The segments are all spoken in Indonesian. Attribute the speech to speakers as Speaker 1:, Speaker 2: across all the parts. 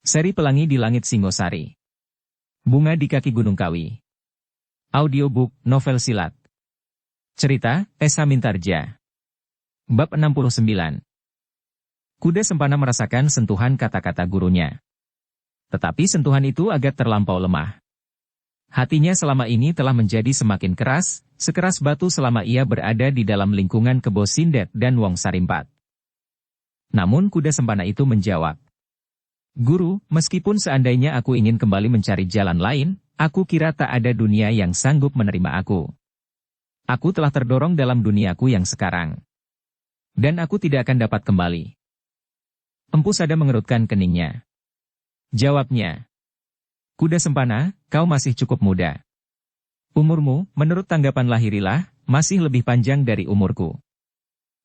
Speaker 1: Seri Pelangi di Langit Singosari. Bunga di Kaki Gunung Kawi. Audiobook, novel silat. Cerita, Esa Mintarja. Bab 69. Kuda Sempana merasakan sentuhan kata-kata gurunya. Tetapi sentuhan itu agak terlampau lemah. Hatinya selama ini telah menjadi semakin keras, sekeras batu selama ia berada di dalam lingkungan Kebo Sindet dan Wong Sarimpat. Namun Kuda Sempana itu menjawab, "Guru, meskipun seandainya aku ingin kembali mencari jalan lain, aku kira tak ada dunia yang sanggup menerima aku. Aku telah terdorong dalam duniaku yang sekarang. Dan aku tidak akan dapat kembali." Empu Sada mengerutkan keningnya. Jawabnya, "Kuda Sempana, kau masih cukup muda. Umurmu, menurut tanggapan lahirilah, masih lebih panjang dari umurku.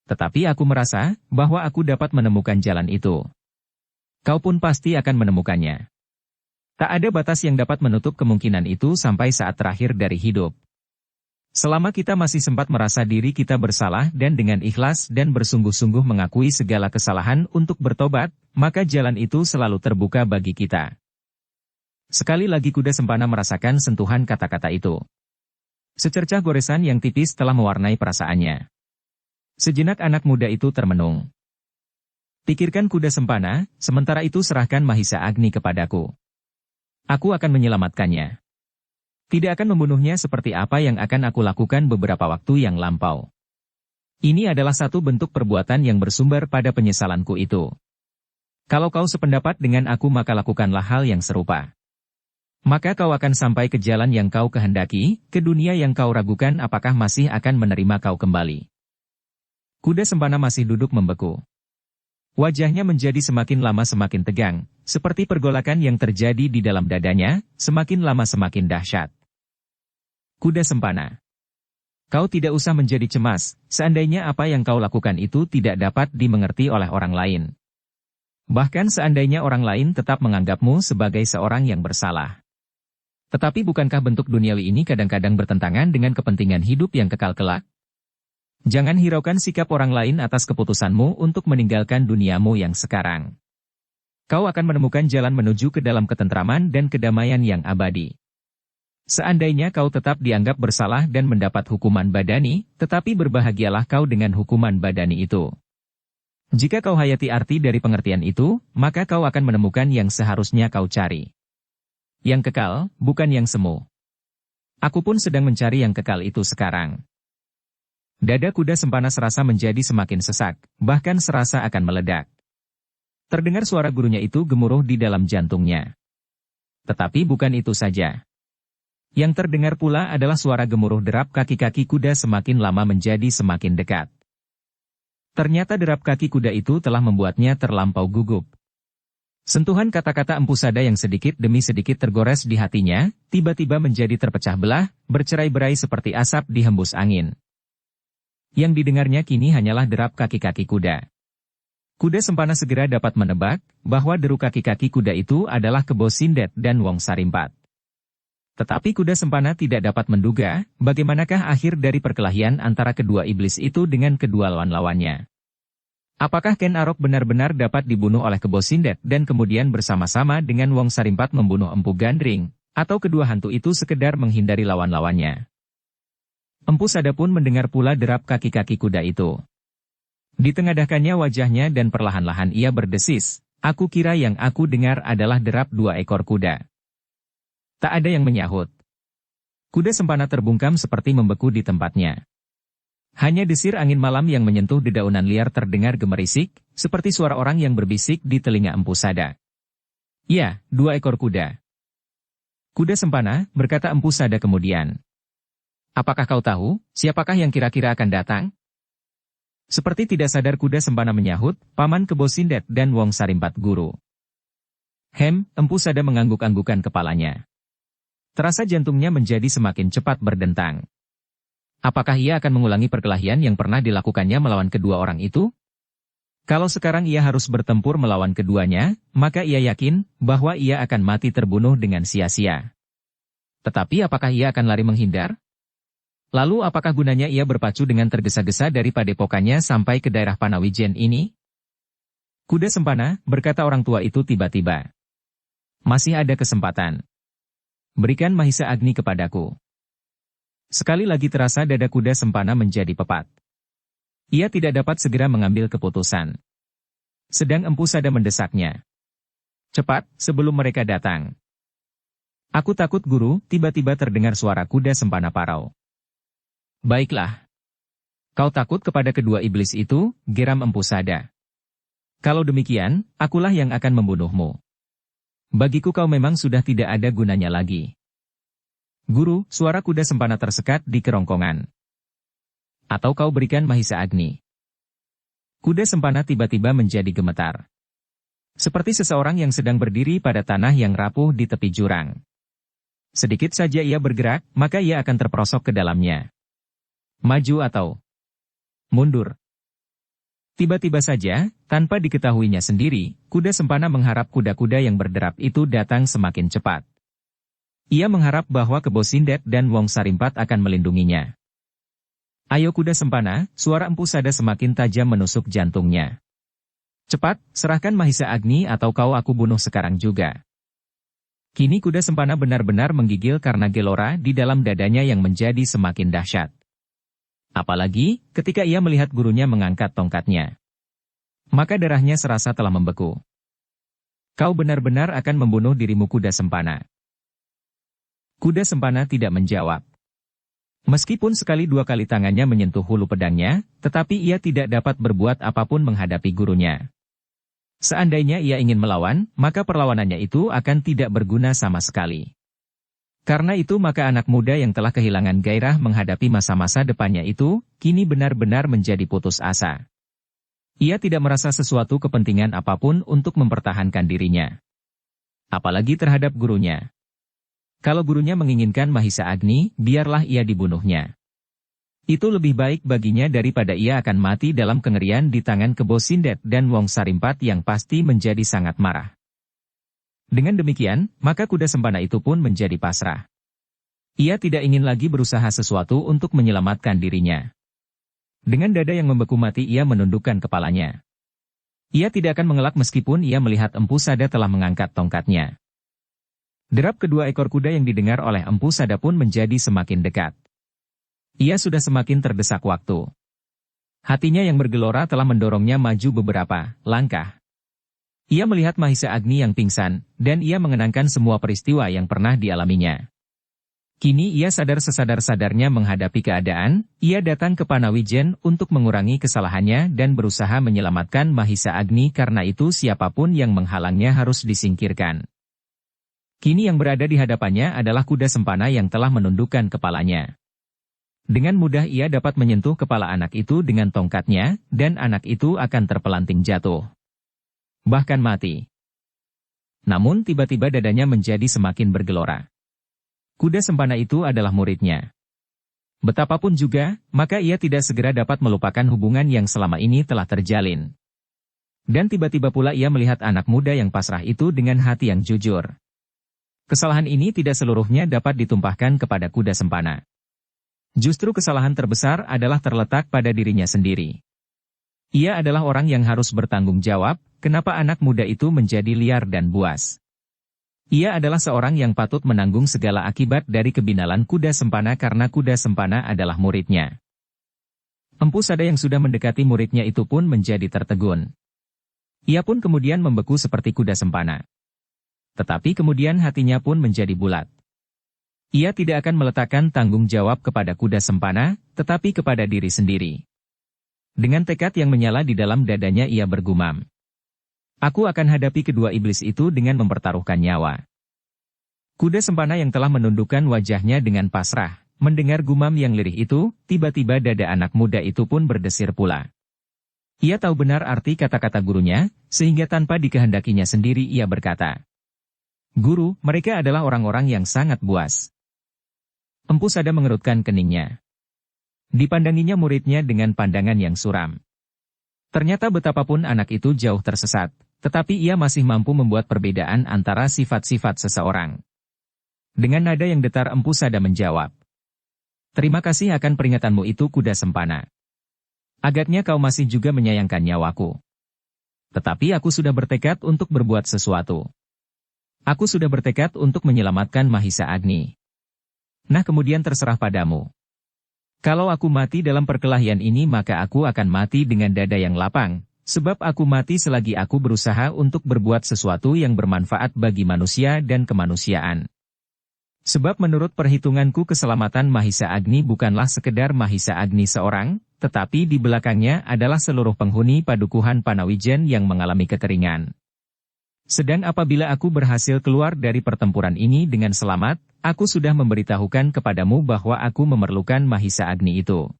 Speaker 1: Tetapi aku merasa bahwa aku dapat menemukan jalan itu. Kau pun pasti akan menemukannya. Tak ada batas yang dapat menutup kemungkinan itu sampai saat terakhir dari hidup. Selama kita masih sempat merasa diri kita bersalah dan dengan ikhlas dan bersungguh-sungguh mengakui segala kesalahan untuk bertobat, maka jalan itu selalu terbuka bagi kita." Sekali lagi Kuda Sempana merasakan sentuhan kata-kata itu. Secercah goresan yang tipis telah mewarnai perasaannya. Sejenak anak muda itu termenung. Pikirkan Kuda Sempana, sementara itu serahkan Mahisa Agni kepadaku. Aku akan menyelamatkannya. Tidak akan membunuhnya seperti apa yang akan aku lakukan beberapa waktu yang lampau. Ini adalah satu bentuk perbuatan yang bersumber pada penyesalanku itu. Kalau kau sependapat dengan aku maka lakukanlah hal yang serupa. Maka kau akan sampai ke jalan yang kau kehendaki, ke dunia yang kau ragukan apakah masih akan menerima kau kembali. Kuda Sempana masih duduk membeku. Wajahnya menjadi semakin lama semakin tegang, seperti pergolakan yang terjadi di dalam dadanya, semakin lama semakin dahsyat. Kuda Sempana, kau tidak usah menjadi cemas, seandainya apa yang kau lakukan itu tidak dapat dimengerti oleh orang lain. Bahkan seandainya orang lain tetap menganggapmu sebagai seorang yang bersalah. Tetapi bukankah bentuk duniawi ini kadang-kadang bertentangan dengan kepentingan hidup yang kekal kelak? Jangan hiraukan sikap orang lain atas keputusanmu untuk meninggalkan duniamu yang sekarang. Kau akan menemukan jalan menuju ke dalam ketentraman dan kedamaian yang abadi. Seandainya kau tetap dianggap bersalah dan mendapat hukuman badani, tetapi berbahagialah kau dengan hukuman badani itu. Jika kau hayati arti dari pengertian itu, maka kau akan menemukan yang seharusnya kau cari. Yang kekal, bukan yang semu. Aku pun sedang mencari yang kekal itu sekarang. Dada Kuda Sempana serasa menjadi semakin sesak, bahkan serasa akan meledak. Terdengar suara gurunya itu gemuruh di dalam jantungnya. Tetapi bukan itu saja. Yang terdengar pula adalah suara gemuruh derap kaki-kaki kuda semakin lama menjadi semakin dekat. Ternyata derap kaki kuda itu telah membuatnya terlampau gugup. Sentuhan kata-kata Empu Sada yang sedikit demi sedikit tergores di hatinya, tiba-tiba menjadi terpecah belah, bercerai-berai seperti asap dihembus angin. Yang didengarnya kini hanyalah derap kaki-kaki kuda. Kuda Sempana segera dapat menebak bahwa deru kaki-kaki kuda itu adalah Kebo Sindet dan Wong Sarimpat. Tetapi Kuda Sempana tidak dapat menduga bagaimanakah akhir dari perkelahian antara kedua iblis itu dengan kedua lawan-lawannya. Apakah Ken Arok benar-benar dapat dibunuh oleh Kebo Sindet dan kemudian bersama-sama dengan Wong Sarimpat membunuh Empu Gandring, atau kedua hantu itu sekedar menghindari lawan-lawannya? Empu Sada pun mendengar pula derap kaki-kaki kuda itu. Ditengadahkannya wajahnya dan perlahan-lahan ia berdesis, "Aku kira yang aku dengar adalah derap 2 ekor kuda." Tak ada yang menyahut. Kuda Sempana terbungkam seperti membeku di tempatnya. Hanya desir angin malam yang menyentuh dedaunan liar terdengar gemerisik, seperti suara orang yang berbisik di telinga Empu Sada. "Ya, 2 ekor kuda." "Kuda Sempana," berkata Empu Sada kemudian. "Apakah kau tahu, siapakah yang kira-kira akan datang?" Seperti tidak sadar Kuda Sempana menyahut, "Paman Kebo Sindet dan Wong Sarimpat Guru." Empu Sada mengangguk-anggukan kepalanya. Terasa jantungnya menjadi semakin cepat berdentang. Apakah ia akan mengulangi perkelahian yang pernah dilakukannya melawan kedua orang itu? Kalau sekarang ia harus bertempur melawan keduanya, maka ia yakin bahwa ia akan mati terbunuh dengan sia-sia. Tetapi apakah ia akan lari menghindar? Lalu apakah gunanya ia berpacu dengan tergesa-gesa dari padepokannya sampai ke daerah Panawijen ini? "Kuda Sempana," berkata orang tua itu tiba-tiba. Masih ada kesempatan. Berikan Mahisa Agni kepadaku. Sekali lagi terasa dada kuda Sempana menjadi pepat. Ia tidak dapat segera mengambil keputusan. Sedang Empu Sada mendesaknya. Cepat, sebelum mereka datang. Aku takut guru, tiba-tiba terdengar suara kuda Sempana parau. Baiklah. Kau takut kepada kedua iblis itu, geram Empu Sada. Kalau demikian, akulah yang akan membunuhmu. Bagiku kau memang sudah tidak ada gunanya lagi. Guru, suara kuda Sempana tersekat di kerongkongan. Atau kau berikan Mahisa Agni. Kuda Sempana tiba-tiba menjadi gemetar. Seperti seseorang yang sedang berdiri pada tanah yang rapuh di tepi jurang. Sedikit saja ia bergerak, maka ia akan terperosok ke dalamnya. Maju atau mundur. Tiba-tiba saja, tanpa diketahuinya sendiri, kuda Sempana mengharap kuda-kuda yang berderap itu datang semakin cepat. Ia mengharap bahwa Kebo Sindet dan Wong Sarimpat akan melindunginya. Ayo kuda Sempana, suara Empu Sada semakin tajam menusuk jantungnya. Cepat, serahkan Mahisa Agni atau kau aku bunuh sekarang juga. Kini kuda Sempana benar-benar menggigil karena gelora di dalam dadanya yang menjadi semakin dahsyat. Apalagi, ketika ia melihat gurunya mengangkat tongkatnya. Maka darahnya serasa telah membeku. Kau benar-benar akan membunuh dirimu kuda Sempana. Kuda Sempana tidak menjawab. Meskipun sekali dua kali tangannya menyentuh hulu pedangnya, tetapi ia tidak dapat berbuat apapun menghadapi gurunya. Seandainya ia ingin melawan, maka perlawanannya itu akan tidak berguna sama sekali. Karena itu maka anak muda yang telah kehilangan gairah menghadapi masa-masa depannya itu, kini benar-benar menjadi putus asa. Ia tidak merasa sesuatu kepentingan apapun untuk mempertahankan dirinya. Apalagi terhadap gurunya. Kalau gurunya menginginkan Mahisa Agni, biarlah ia dibunuhnya. Itu lebih baik baginya daripada ia akan mati dalam kengerian di tangan Kebo Sindet dan Wong Sarimpat yang pasti menjadi sangat marah. Dengan demikian, maka kuda Sempana itu pun menjadi pasrah. Ia tidak ingin lagi berusaha sesuatu untuk menyelamatkan dirinya. Dengan dada yang membeku mati ia menundukkan kepalanya. Ia tidak akan mengelak meskipun ia melihat Empu Sada telah mengangkat tongkatnya. Derap kedua ekor kuda yang didengar oleh Empu Sada pun menjadi semakin dekat. Ia sudah semakin terdesak waktu. Hatinya yang bergelora telah mendorongnya maju beberapa langkah. Ia melihat Mahisa Agni yang pingsan, dan ia mengenangkan semua peristiwa yang pernah dialaminya. Kini ia sadar sesadar-sadarnya menghadapi keadaan, ia datang ke Panawijen untuk mengurangi kesalahannya dan berusaha menyelamatkan Mahisa Agni karena itu siapapun yang menghalangnya harus disingkirkan. Kini yang berada di hadapannya adalah kuda Sempana yang telah menundukkan kepalanya. Dengan mudah ia dapat menyentuh kepala anak itu dengan tongkatnya, dan anak itu akan terpelanting jatuh. Bahkan mati. Namun tiba-tiba dadanya menjadi semakin bergelora. Kuda Sempana itu adalah muridnya. Betapapun juga, maka ia tidak segera dapat melupakan hubungan yang selama ini telah terjalin. Dan tiba-tiba pula ia melihat anak muda yang pasrah itu dengan hati yang jujur. Kesalahan ini tidak seluruhnya dapat ditumpahkan kepada kuda Sempana. Justru kesalahan terbesar adalah terletak pada dirinya sendiri. Ia adalah orang yang harus bertanggung jawab, kenapa anak muda itu menjadi liar dan buas. Ia adalah seorang yang patut menanggung segala akibat dari kebinalan kuda Sempana karena kuda Sempana adalah muridnya. Empu Sada yang sudah mendekati muridnya itu pun menjadi tertegun. Ia pun kemudian membeku seperti kuda Sempana. Tetapi kemudian hatinya pun menjadi bulat. Ia tidak akan meletakkan tanggung jawab kepada kuda Sempana, tetapi kepada diri sendiri. Dengan tekad yang menyala di dalam dadanya ia bergumam. Aku akan hadapi kedua iblis itu dengan mempertaruhkan nyawa. Kuda Sempana yang telah menundukkan wajahnya dengan pasrah, mendengar gumam yang lirih itu, tiba-tiba dada anak muda itu pun berdesir pula. Ia tahu benar arti kata-kata gurunya, sehingga tanpa dikehendakinya sendiri ia berkata, "Guru, mereka adalah orang-orang yang sangat buas." Empu Sada mengerutkan keningnya. Dipandanginya muridnya dengan pandangan yang suram. Ternyata betapapun anak itu jauh tersesat, tetapi ia masih mampu membuat perbedaan antara sifat-sifat seseorang. Dengan nada yang datar Empu Sada menjawab, "Terima kasih akan peringatanmu itu kuda Sempana. Agaknya kau masih juga menyayangkan nyawaku. Tetapi aku sudah bertekad untuk berbuat sesuatu. Aku sudah bertekad untuk menyelamatkan Mahisa Agni. Nah kemudian terserah padamu. Kalau aku mati dalam perkelahian ini maka aku akan mati dengan dada yang lapang, sebab aku mati selagi aku berusaha untuk berbuat sesuatu yang bermanfaat bagi manusia dan kemanusiaan. Sebab menurut perhitunganku keselamatan Mahisa Agni bukanlah sekedar Mahisa Agni seorang, tetapi di belakangnya adalah seluruh penghuni Padukuhan Panawijen yang mengalami kekeringan. Sedang apabila aku berhasil keluar dari pertempuran ini dengan selamat, aku sudah memberitahukan kepadamu bahwa aku memerlukan Mahisa Agni itu.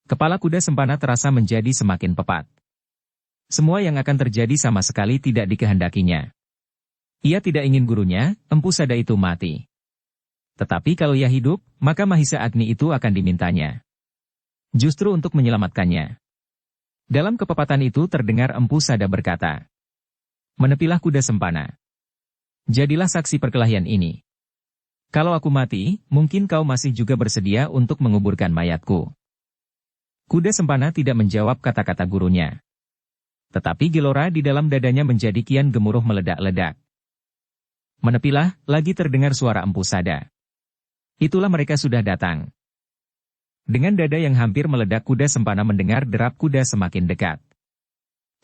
Speaker 1: Kepala kuda Sempana terasa menjadi semakin pepat. Semua yang akan terjadi sama sekali tidak dikehendakinya. Ia tidak ingin gurunya, Empu Sada itu mati. Tetapi kalau ia hidup, maka Mahisa Agni itu akan dimintanya. Justru untuk menyelamatkannya. Dalam kepepatan itu terdengar Empu Sada berkata, "Menepilah kuda Sempana. Jadilah saksi perkelahian ini. Kalau aku mati, mungkin kau masih juga bersedia untuk menguburkan mayatku." Kuda Sempana tidak menjawab kata-kata gurunya. Tetapi gelora di dalam dadanya menjadi kian gemuruh meledak-ledak. "Menepilah," lagi terdengar suara Empu Sada. Itulah mereka sudah datang. Dengan dada yang hampir meledak kuda Sempana mendengar derap kuda semakin dekat.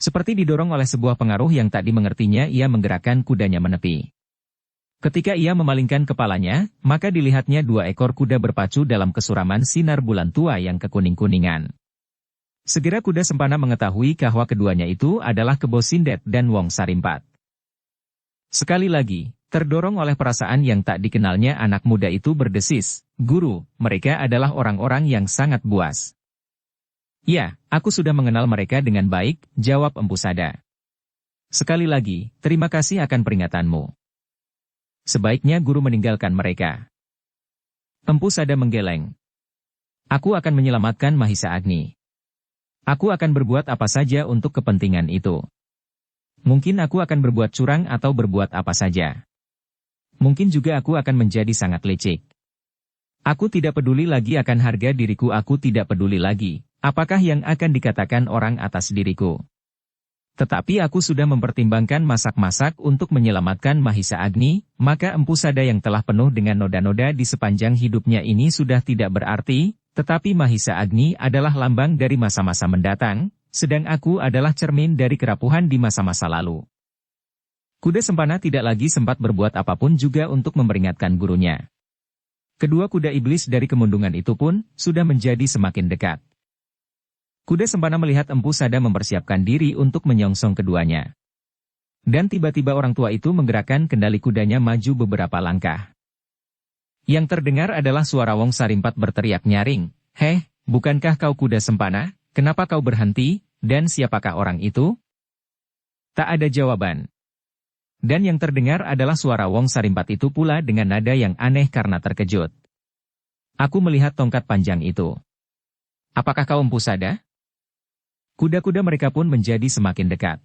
Speaker 1: Seperti didorong oleh sebuah pengaruh yang tak dimengertinya ia menggerakkan kudanya menepi. Ketika ia memalingkan kepalanya, maka dilihatnya 2 ekor kuda berpacu dalam kesuraman sinar bulan tua yang kekuning-kuningan. Segera kuda Sempana mengetahui bahwa keduanya itu adalah Kebo Sindet dan Wong Sarimpat. Sekali lagi, terdorong oleh perasaan yang tak dikenalnya anak muda itu berdesis, "Guru, mereka adalah orang-orang yang sangat buas." "Ya, aku sudah mengenal mereka dengan baik," jawab Empu Sada. "Sekali lagi, terima kasih akan peringatanmu. Sebaiknya guru meninggalkan mereka." Empu Sada menggeleng. "Aku akan menyelamatkan Mahisa Agni. Aku akan berbuat apa saja untuk kepentingan itu. Mungkin aku akan berbuat curang atau berbuat apa saja. Mungkin juga aku akan menjadi sangat licik. Aku tidak peduli lagi akan harga diriku, aku tidak peduli lagi apakah yang akan dikatakan orang atas diriku. Tetapi aku sudah mempertimbangkan masak-masak untuk menyelamatkan Mahisa Agni, maka Empu Sada yang telah penuh dengan noda-noda di sepanjang hidupnya ini sudah tidak berarti, tetapi Mahisa Agni adalah lambang dari masa-masa mendatang, sedang aku adalah cermin dari kerapuhan di masa-masa lalu." Kuda Sempana tidak lagi sempat berbuat apapun juga untuk memperingatkan gurunya. Kedua kuda iblis dari kemundungan itu pun sudah menjadi semakin dekat. Kuda Sempana melihat Empu Sada mempersiapkan diri untuk menyongsong keduanya. Dan tiba-tiba orang tua itu menggerakkan kendali kudanya maju beberapa langkah. Yang terdengar adalah suara Wong Sarimpat berteriak nyaring, "Heh, bukankah kau kuda Sempana? Kenapa kau berhenti? Dan siapakah orang itu?" Tak ada jawaban. Dan yang terdengar adalah suara Wong Sarimpat itu pula dengan nada yang aneh karena terkejut. "Aku melihat tongkat panjang itu. Apakah kau Empu Sada?" Kuda-kuda mereka pun menjadi semakin dekat.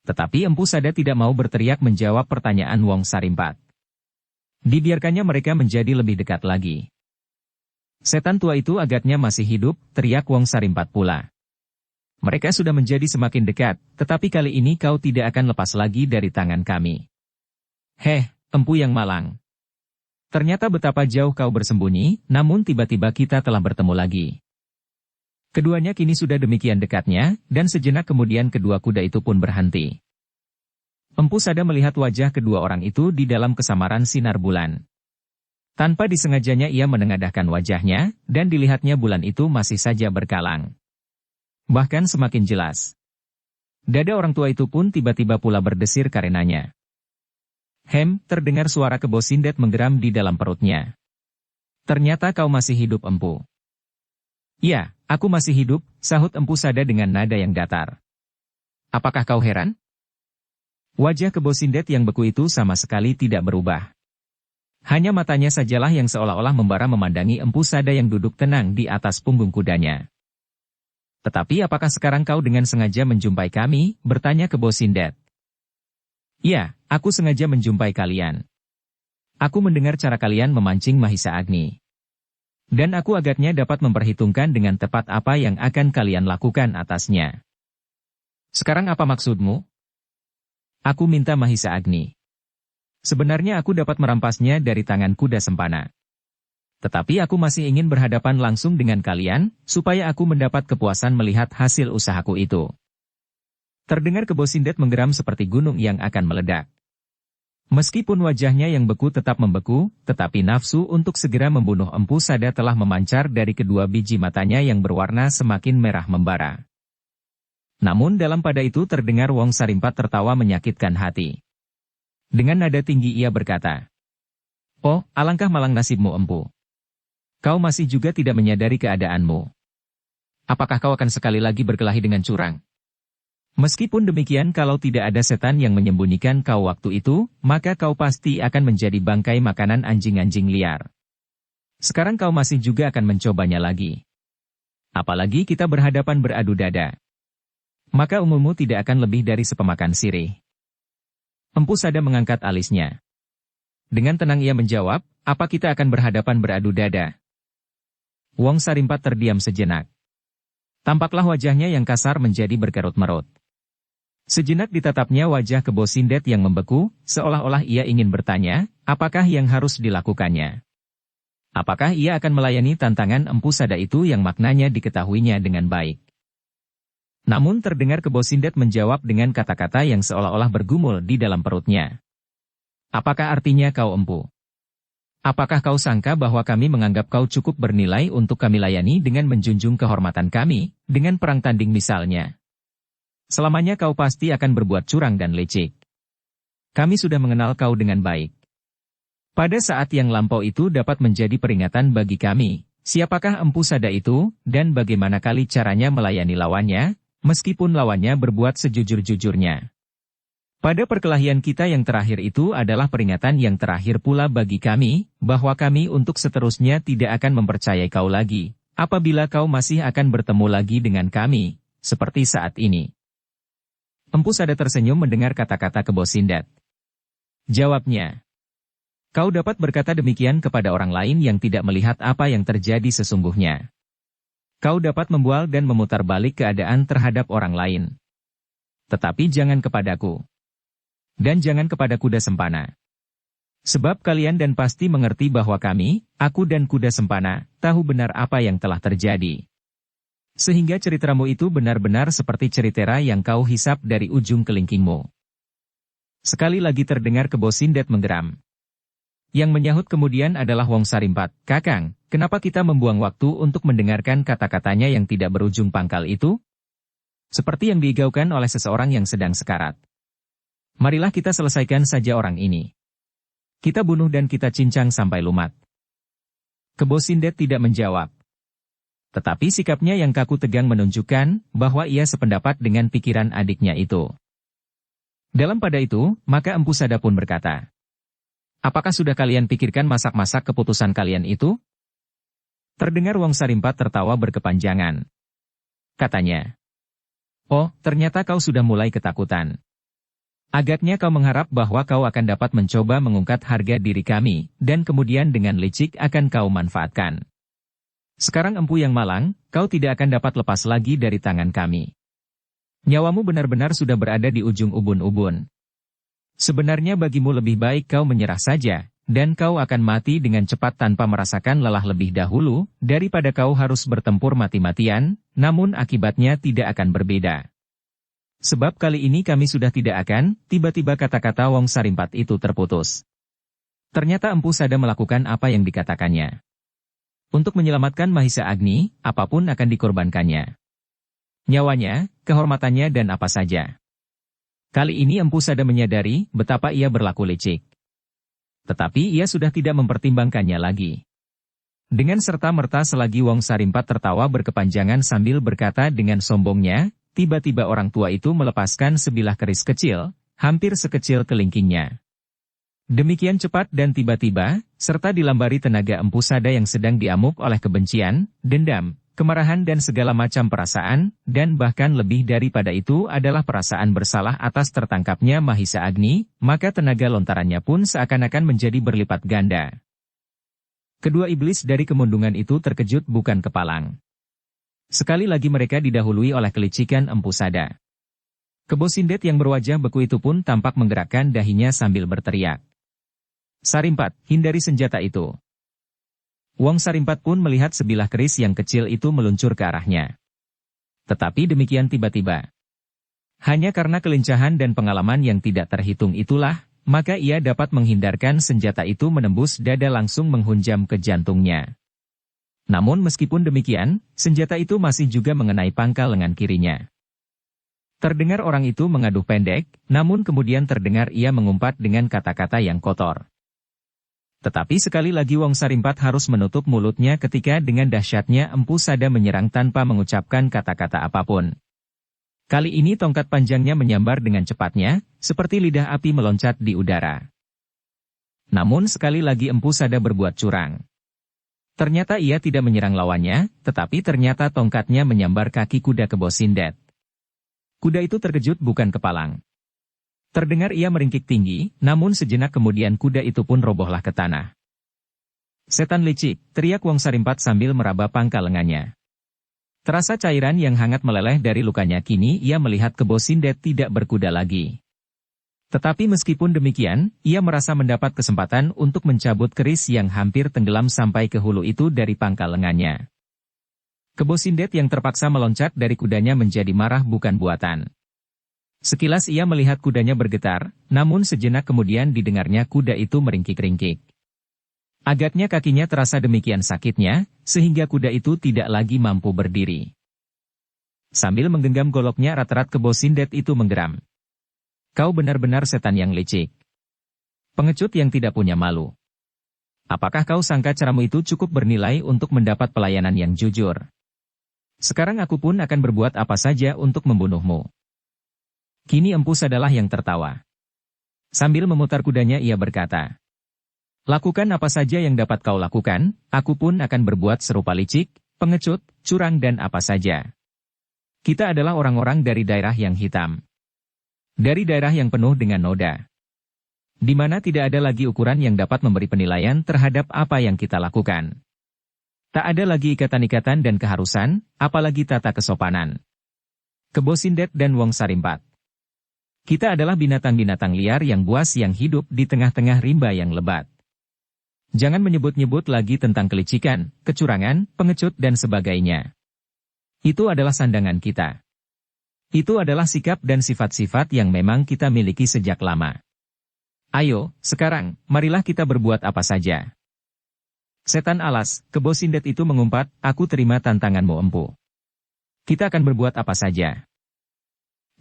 Speaker 1: Tetapi Empu Sada tidak mau berteriak menjawab pertanyaan Wong Sarimpat. Dibiarkannya mereka menjadi lebih dekat lagi. "Setan tua itu agaknya masih hidup," teriak Wong Sarimpat pula. "Mereka sudah menjadi semakin dekat, tetapi kali ini kau tidak akan lepas lagi dari tangan kami." "Heh, Empu yang malang. Ternyata betapa jauh kau bersembunyi, namun tiba-tiba kita telah bertemu lagi." Keduanya kini sudah demikian dekatnya, dan sejenak kemudian kedua kuda itu pun berhenti. Empu Sada melihat wajah kedua orang itu di dalam kesamaran sinar bulan. Tanpa disengajanya ia menengadahkan wajahnya, dan dilihatnya bulan itu masih saja berkalang. Bahkan semakin jelas. Dada orang tua itu pun tiba-tiba pula berdesir karenanya. Terdengar suara Kebo Sindet menggeram di dalam perutnya. "Ternyata kau masih hidup, Empu." "Ya, aku masih hidup," sahut Empu Sada dengan nada yang datar. "Apakah kau heran?" Wajah Kebo Sindet yang beku itu sama sekali tidak berubah. Hanya matanya sajalah yang seolah-olah membara memandangi Empu Sada yang duduk tenang di atas punggung kudanya. "Tetapi apakah sekarang kau dengan sengaja menjumpai kami?" bertanya Kebo Sindet. "Ya, aku sengaja menjumpai kalian. Aku mendengar cara kalian memancing Mahisa Agni. Dan aku agaknya dapat memperhitungkan dengan tepat apa yang akan kalian lakukan atasnya. Sekarang apa maksudmu?" "Aku minta Mahisa Agni." Sebenarnya aku dapat merampasnya dari tangan kuda sempana. Tetapi aku masih ingin berhadapan langsung dengan kalian, supaya aku mendapat kepuasan melihat hasil usahaku itu. Terdengar Kebo Sindet menggeram seperti gunung yang akan meledak. Meskipun wajahnya yang beku tetap membeku, tetapi nafsu untuk segera membunuh Empu Sada telah memancar dari kedua biji matanya yang berwarna semakin merah membara. Namun dalam pada itu terdengar Wong Sarimpat tertawa menyakitkan hati. Dengan nada tinggi ia berkata, "Oh, alangkah malang nasibmu Empu. Kau masih juga tidak menyadari keadaanmu. Apakah kau akan sekali lagi berkelahi dengan curang? Meskipun demikian kalau tidak ada setan yang menyembunyikan kau waktu itu, maka kau pasti akan menjadi bangkai makanan anjing-anjing liar. Sekarang kau masih juga akan mencobanya lagi. Apalagi kita berhadapan beradu dada. Maka umurmu tidak akan lebih dari sepemakan sirih." Empu Sada mengangkat alisnya. Dengan tenang ia menjawab, "Apa kita akan berhadapan beradu dada?" Wong Sarimpat terdiam sejenak. Tampaklah wajahnya yang kasar menjadi berkerut-merut. Sejenak ditatapnya wajah Kebo Sindet yang membeku, seolah-olah ia ingin bertanya, apakah yang harus dilakukannya? Apakah ia akan melayani tantangan Empu Sada itu yang maknanya diketahuinya dengan baik? Namun terdengar Kebo Sindet menjawab dengan kata-kata yang seolah-olah bergumul di dalam perutnya. "Apakah artinya kau empu? Apakah kau sangka bahwa kami menganggap kau cukup bernilai untuk kami layani dengan menjunjung kehormatan kami, dengan perang tanding misalnya? Selamanya kau pasti akan berbuat curang dan licik. Kami sudah mengenal kau dengan baik. Pada saat yang lampau itu dapat menjadi peringatan bagi kami, siapakah Empu Sada itu, dan bagaimana kali caranya melayani lawannya, meskipun lawannya berbuat sejujur-jujurnya. Pada perkelahian kita yang terakhir itu adalah peringatan yang terakhir pula bagi kami, bahwa kami untuk seterusnya tidak akan mempercayai kau lagi, apabila kau masih akan bertemu lagi dengan kami, seperti saat ini." Empu Sada tersenyum mendengar kata-kata Kebo Sindet. Jawabnya, "Kau dapat berkata demikian kepada orang lain yang tidak melihat apa yang terjadi sesungguhnya. Kau dapat membual dan memutar balik keadaan terhadap orang lain. Tetapi jangan kepadaku. Dan jangan kepada kuda sempana. Sebab kalian dan pasti mengerti bahwa kami, aku dan kuda sempana, tahu benar apa yang telah terjadi. Sehingga ceritamu itu benar-benar seperti ceritera yang kau hisap dari ujung kelingkingmu." Sekali lagi terdengar Kebo Sindet menggeram. Yang menyahut kemudian adalah Wong Sarimpat, "Kakang, kenapa kita membuang waktu untuk mendengarkan kata-katanya yang tidak berujung pangkal itu? Seperti yang diigaukan oleh seseorang yang sedang sekarat. Marilah kita selesaikan saja orang ini. Kita bunuh dan kita cincang sampai lumat." Kebo Sindet tidak menjawab. Tetapi sikapnya yang kaku tegang menunjukkan bahwa ia sependapat dengan pikiran adiknya itu. Dalam pada itu, maka Empu Sada pun berkata, "Apakah sudah kalian pikirkan masak-masak keputusan kalian itu?" Terdengar Wong Sarimpat tertawa berkepanjangan. Katanya, "Oh, ternyata kau sudah mulai ketakutan. Agaknya kau mengharap bahwa kau akan dapat mencoba mengungkat harga diri kami, dan kemudian dengan licik akan kau manfaatkan. Sekarang empu yang malang, kau tidak akan dapat lepas lagi dari tangan kami. Nyawamu benar-benar sudah berada di ujung ubun-ubun. Sebenarnya bagimu lebih baik kau menyerah saja, dan kau akan mati dengan cepat tanpa merasakan lelah lebih dahulu, daripada kau harus bertempur mati-matian, namun akibatnya tidak akan berbeda. Sebab kali ini kami sudah tidak akan," tiba-tiba kata-kata Wong Sarimpat itu terputus. Ternyata Empu Sada melakukan apa yang dikatakannya. Untuk menyelamatkan Mahisa Agni, apapun akan dikorbankannya. Nyawanya, kehormatannya dan apa saja. Kali ini Empu Sada menyadari betapa ia berlaku licik. Tetapi ia sudah tidak mempertimbangkannya lagi. Dengan serta-merta selagi Wong Sarimpat tertawa berkepanjangan sambil berkata dengan sombongnya, tiba-tiba orang tua itu melepaskan sebilah keris kecil, hampir sekecil kelingkingnya. Demikian cepat dan tiba-tiba, serta dilambari tenaga Empu Sada yang sedang diamuk oleh kebencian, dendam, kemarahan dan segala macam perasaan, dan bahkan lebih daripada itu adalah perasaan bersalah atas tertangkapnya Mahisa Agni, maka tenaga lontarannya pun seakan-akan menjadi berlipat ganda. Kedua iblis dari kemundungan itu terkejut bukan kepalang. Sekali lagi mereka didahului oleh kelicikan Empu Sada. Kebo Sindet yang berwajah beku itu pun tampak menggerakkan dahinya sambil berteriak. Sarimpat, hindari senjata itu. Wong Sarimpat pun melihat sebilah keris yang kecil itu meluncur ke arahnya. Tetapi demikian tiba-tiba. Hanya karena kelincahan dan pengalaman yang tidak terhitung itulah, maka ia dapat menghindarkan senjata itu menembus dada langsung menghunjam ke jantungnya. Namun meskipun demikian, senjata itu masih juga mengenai pangkal lengan kirinya. Terdengar orang itu mengaduh pendek, namun kemudian terdengar ia mengumpat dengan kata-kata yang kotor. Tetapi sekali lagi Wong Sarimpat harus menutup mulutnya ketika dengan dahsyatnya Empu Sada menyerang tanpa mengucapkan kata-kata apapun. Kali ini tongkat panjangnya menyambar dengan cepatnya, seperti lidah api meloncat di udara. Namun sekali lagi Empu Sada berbuat curang. Ternyata ia tidak menyerang lawannya, tetapi ternyata tongkatnya menyambar kaki kuda Kebo Sindet. Kuda itu terkejut bukan kepalang. Terdengar ia meringkik tinggi, namun sejenak kemudian kuda itu pun robohlah ke tanah. Setan licik, teriak Wong Sarimpat sambil meraba pangkal lengannya. Terasa cairan yang hangat meleleh dari lukanya, kini ia melihat Kebo Sindet tidak berkuda lagi. Tetapi meskipun demikian, ia merasa mendapat kesempatan untuk mencabut keris yang hampir tenggelam sampai ke hulu itu dari pangkal lengannya. Kebo Sindet yang terpaksa meloncat dari kudanya menjadi marah bukan buatan. Sekilas ia melihat kudanya bergetar, namun sejenak kemudian didengarnya kuda itu meringkik-ringkik. Agaknya kakinya terasa demikian sakitnya, sehingga kuda itu tidak lagi mampu berdiri. Sambil menggenggam goloknya erat-erat Kebo Sindet itu menggeram. Kau benar-benar setan yang licik. Pengecut yang tidak punya malu. Apakah kau sangka caramu itu cukup bernilai untuk mendapat pelayanan yang jujur? Sekarang aku pun akan berbuat apa saja untuk membunuhmu. Kini Empu Sadalah yang tertawa. Sambil memutar kudanya ia berkata, lakukan apa saja yang dapat kau lakukan, aku pun akan berbuat serupa licik, pengecut, curang dan apa saja. Kita adalah orang-orang dari daerah yang hitam. Dari daerah yang penuh dengan noda. Di mana tidak ada lagi ukuran yang dapat memberi penilaian terhadap apa yang kita lakukan. Tak ada lagi ikatan-ikatan dan keharusan, apalagi tata kesopanan. Kebo Sindet dan Wong Sarimpat. Kita adalah binatang-binatang liar yang buas yang hidup di tengah-tengah rimba yang lebat. Jangan menyebut-nyebut lagi tentang kelicikan, kecurangan, pengecut dan sebagainya. Itu adalah sandangan kita. Itu adalah sikap dan sifat-sifat yang memang kita miliki sejak lama. Ayo, sekarang, marilah kita berbuat apa saja. Setan alas, Kebo Sindet itu mengumpat, aku terima tantanganmu Empu. Kita akan berbuat apa saja.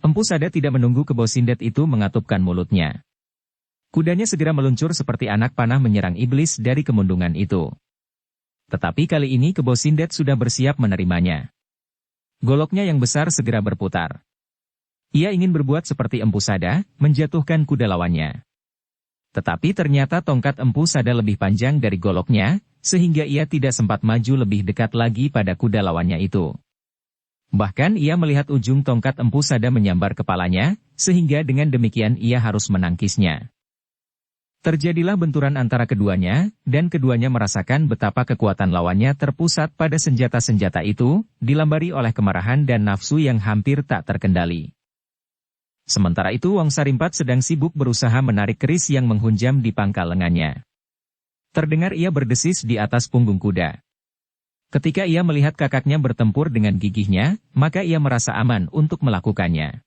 Speaker 1: Empu Sada tidak menunggu Kebo Sindet itu mengatupkan mulutnya. Kudanya segera meluncur seperti anak panah menyerang iblis dari kemundungan itu. Tetapi kali ini Kebo Sindet sudah bersiap menerimanya. Goloknya yang besar segera berputar. Ia ingin berbuat seperti Empu Sada, menjatuhkan kuda lawannya. Tetapi ternyata tongkat Empu Sada lebih panjang dari goloknya, sehingga ia tidak sempat maju lebih dekat lagi pada kuda lawannya itu. Bahkan ia melihat ujung tongkat Empu Sada menyambar kepalanya, sehingga dengan demikian ia harus menangkisnya. Terjadilah benturan antara keduanya, dan keduanya merasakan betapa kekuatan lawannya terpusat pada senjata-senjata itu, dilambari oleh kemarahan dan nafsu yang hampir tak terkendali. Sementara itu Wong Sarimpat sedang sibuk berusaha menarik keris yang menghunjam di pangkal lengannya. Terdengar ia berdesis di atas punggung kuda. Ketika ia melihat kakaknya bertempur dengan gigihnya, maka ia merasa aman untuk melakukannya.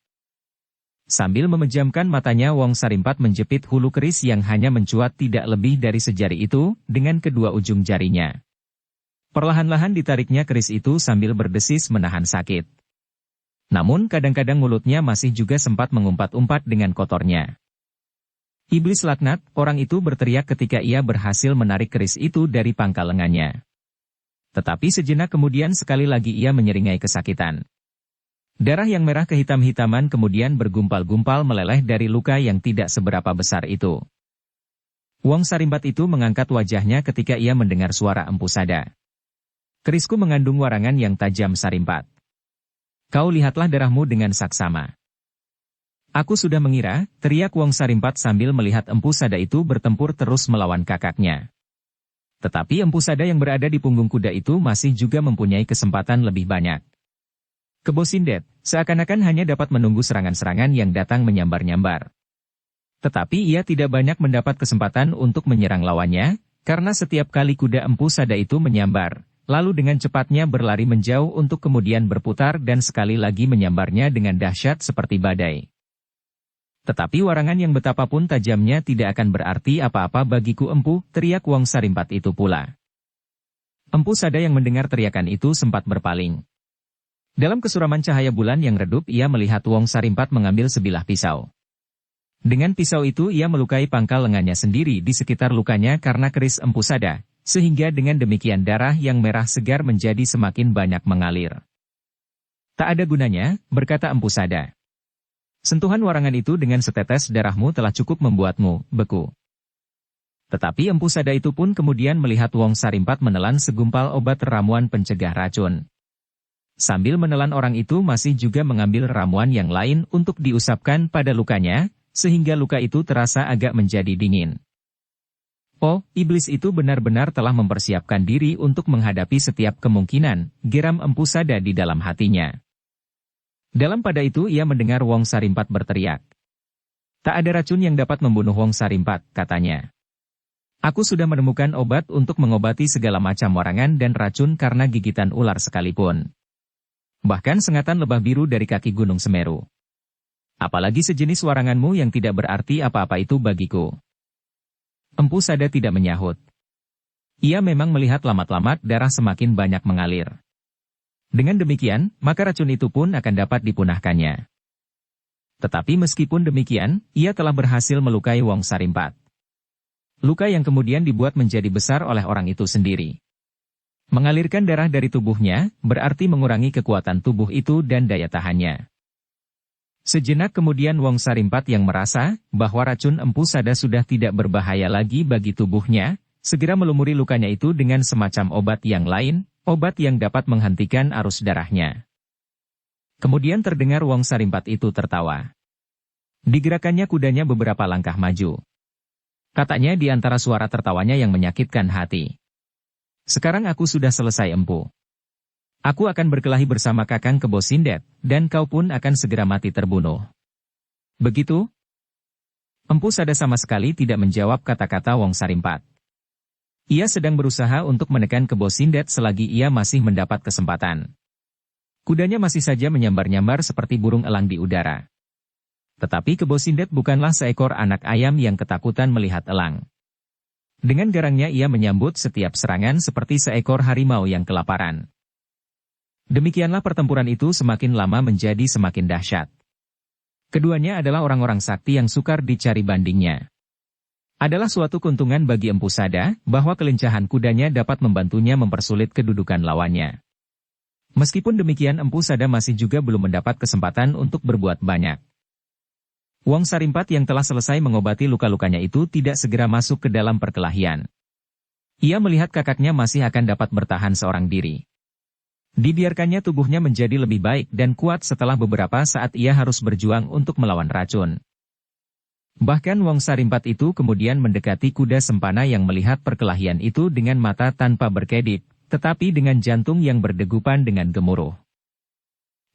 Speaker 1: Sambil memejamkan matanya Wong Sarimpat menjepit hulu keris yang hanya mencuat tidak lebih dari sejari itu, dengan kedua ujung jarinya. Perlahan-lahan ditariknya keris itu sambil berdesis menahan sakit. Namun kadang-kadang mulutnya masih juga sempat mengumpat-umpat dengan kotornya. Iblis laknat, orang itu berteriak ketika ia berhasil menarik keris itu dari pangkal lengannya. Tetapi sejenak kemudian sekali lagi ia menyeringai kesakitan. Darah yang merah kehitam-hitaman kemudian bergumpal-gumpal meleleh dari luka yang tidak seberapa besar itu. Wong Sarimpat itu mengangkat wajahnya ketika ia mendengar suara Empu Sada. Kerisku mengandung warangan yang tajam Sarimpat. Kau lihatlah darahmu dengan saksama. Aku sudah mengira, teriak Wong Sarimpat sambil melihat Empu Sada itu bertempur terus melawan kakaknya. Tetapi Empu Sada yang berada di punggung kuda itu masih juga mempunyai kesempatan lebih banyak. Kebo Sindet, seakan-akan hanya dapat menunggu serangan-serangan yang datang menyambar-nyambar. Tetapi ia tidak banyak mendapat kesempatan untuk menyerang lawannya, karena setiap kali kuda Empu Sada itu menyambar, lalu dengan cepatnya berlari menjauh untuk kemudian berputar dan sekali lagi menyambarnya dengan dahsyat seperti badai. Tetapi warangan yang betapapun tajamnya tidak akan berarti apa-apa bagiku Empu, teriak Wong Sarimpat itu pula. Empu Sada yang mendengar teriakan itu sempat berpaling. Dalam kesuraman cahaya bulan yang redup ia melihat Wong Sarimpat mengambil sebilah pisau. Dengan pisau itu ia melukai pangkal lengannya sendiri di sekitar lukanya karena keris Empu Sada, sehingga dengan demikian darah yang merah segar menjadi semakin banyak mengalir. Tak ada gunanya, berkata Empu Sada. Sentuhan warangan itu dengan setetes darahmu telah cukup membuatmu beku. Tetapi Empu Sada itu pun kemudian melihat Wong Sarimpat menelan segumpal obat ramuan pencegah racun. Sambil menelan orang itu masih juga mengambil ramuan yang lain untuk diusapkan pada lukanya, sehingga luka itu terasa agak menjadi dingin. Oh, iblis itu benar-benar telah mempersiapkan diri untuk menghadapi setiap kemungkinan, geram Empu Sada di dalam hatinya. Dalam pada itu ia mendengar Wong Sarimpat berteriak. Tak ada racun yang dapat membunuh Wong Sarimpat, katanya. Aku sudah menemukan obat untuk mengobati segala macam warangan dan racun karena gigitan ular sekalipun. Bahkan sengatan lebah biru dari kaki Gunung Semeru. Apalagi sejenis waranganmu yang tidak berarti apa-apa itu bagiku. Empu Sada tidak menyahut. Ia memang melihat lamat-lamat darah semakin banyak mengalir. Dengan demikian, maka racun itu pun akan dapat dipunahkannya. Tetapi meskipun demikian, ia telah berhasil melukai Wong Sarimpat. Luka yang kemudian dibuat menjadi besar oleh orang itu sendiri. Mengalirkan darah dari tubuhnya, berarti mengurangi kekuatan tubuh itu dan daya tahannya. Sejenak kemudian Wong Sarimpat yang merasa bahwa racun Empu Sada sudah tidak berbahaya lagi bagi tubuhnya, segera melumuri lukanya itu dengan semacam obat yang lain, obat yang dapat menghentikan arus darahnya. Kemudian terdengar Wong Sarimpat itu tertawa. Digerakkannya kudanya beberapa langkah maju. Katanya di antara suara tertawanya yang menyakitkan hati. Sekarang aku sudah selesai Empu. Aku akan berkelahi bersama Kakang Kebo Sindet, dan kau pun akan segera mati terbunuh. Begitu? Empu Sada sama sekali tidak menjawab kata-kata Wong Sarimpat. Ia sedang berusaha untuk menekan Kebo Sindet selagi ia masih mendapat kesempatan. Kudanya masih saja menyambar-nyambar seperti burung elang di udara. Tetapi Kebo Sindet bukanlah seekor anak ayam yang ketakutan melihat elang. Dengan garangnya ia menyambut setiap serangan seperti seekor harimau yang kelaparan. Demikianlah pertempuran itu semakin lama menjadi semakin dahsyat. Keduanya adalah orang-orang sakti yang sukar dicari bandingnya. Adalah suatu keuntungan bagi Empu Sada bahwa kelincahan kudanya dapat membantunya mempersulit kedudukan lawannya. Meskipun demikian Empu Sada masih juga belum mendapat kesempatan untuk berbuat banyak. Wong Sarimpat yang telah selesai mengobati luka-lukanya itu tidak segera masuk ke dalam perkelahian. Ia melihat kakaknya masih akan dapat bertahan seorang diri. Dibiarkannya tubuhnya menjadi lebih baik dan kuat setelah beberapa saat ia harus berjuang untuk melawan racun. Bahkan Wong Sarimpat itu kemudian mendekati kuda sempana yang melihat perkelahian itu dengan mata tanpa berkedip, tetapi dengan jantung yang berdegupan dengan gemuruh.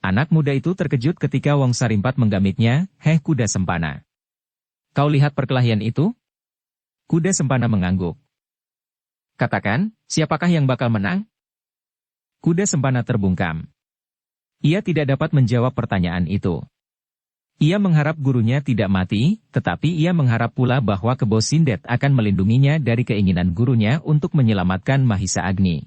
Speaker 1: Anak muda itu terkejut ketika Wong Sarimpat menggamitnya, "Heh kuda sempana. Kau lihat perkelahian itu?" Kuda sempana mengangguk. "Katakan, siapakah yang bakal menang?" Kuda sempana terbungkam. Ia tidak dapat menjawab pertanyaan itu. Ia mengharap gurunya tidak mati, tetapi ia mengharap pula bahwa Kebo Sindet akan melindunginya dari keinginan gurunya untuk menyelamatkan Mahisa Agni.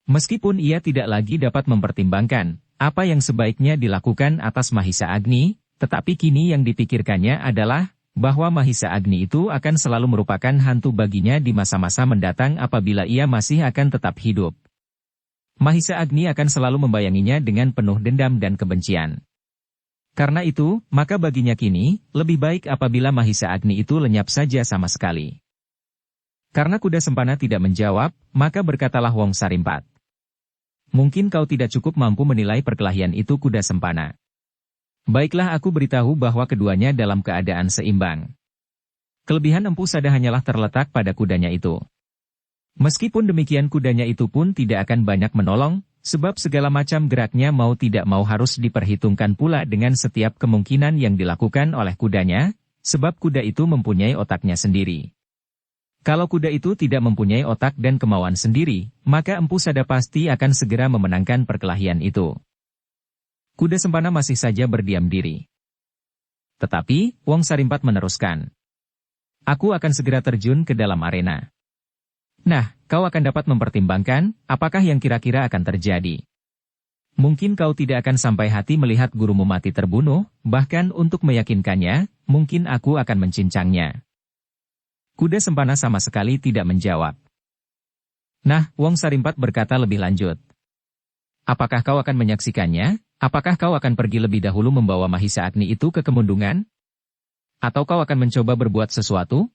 Speaker 1: Meskipun ia tidak lagi dapat mempertimbangkan apa yang sebaiknya dilakukan atas Mahisa Agni, tetapi kini yang dipikirkannya adalah bahwa Mahisa Agni itu akan selalu merupakan hantu baginya di masa-masa mendatang apabila ia masih akan tetap hidup. Mahisa Agni akan selalu membayanginya dengan penuh dendam dan kebencian. Karena itu, maka baginya kini, lebih baik apabila Mahisa Agni itu lenyap saja sama sekali. Karena kuda sempana tidak menjawab, maka berkatalah Wong Sarimpat. Mungkin kau tidak cukup mampu menilai perkelahian itu kuda sempana. Baiklah aku beritahu bahwa keduanya dalam keadaan seimbang. Kelebihan Empu Sada hanyalah terletak pada kudanya itu. Meskipun demikian kudanya itu pun tidak akan banyak menolong, sebab segala macam geraknya mau tidak mau harus diperhitungkan pula dengan setiap kemungkinan yang dilakukan oleh kudanya, sebab kuda itu mempunyai otaknya sendiri. Kalau kuda itu tidak mempunyai otak dan kemauan sendiri, maka Empu Sada pasti akan segera memenangkan perkelahian itu. Kuda Sempana masih saja berdiam diri. Tetapi, Wong Sarimpat meneruskan. Aku akan segera terjun ke dalam arena. Nah, kau akan dapat mempertimbangkan, apakah yang kira-kira akan terjadi. Mungkin kau tidak akan sampai hati melihat gurumu mati terbunuh, bahkan untuk meyakinkannya, mungkin aku akan mencincangnya. Kuda Sempana sama sekali tidak menjawab. Nah, Wong Sarimpat berkata lebih lanjut. Apakah kau akan menyaksikannya? Apakah kau akan pergi lebih dahulu membawa Mahisa Agni itu ke Kemundungan? Atau kau akan mencoba berbuat sesuatu?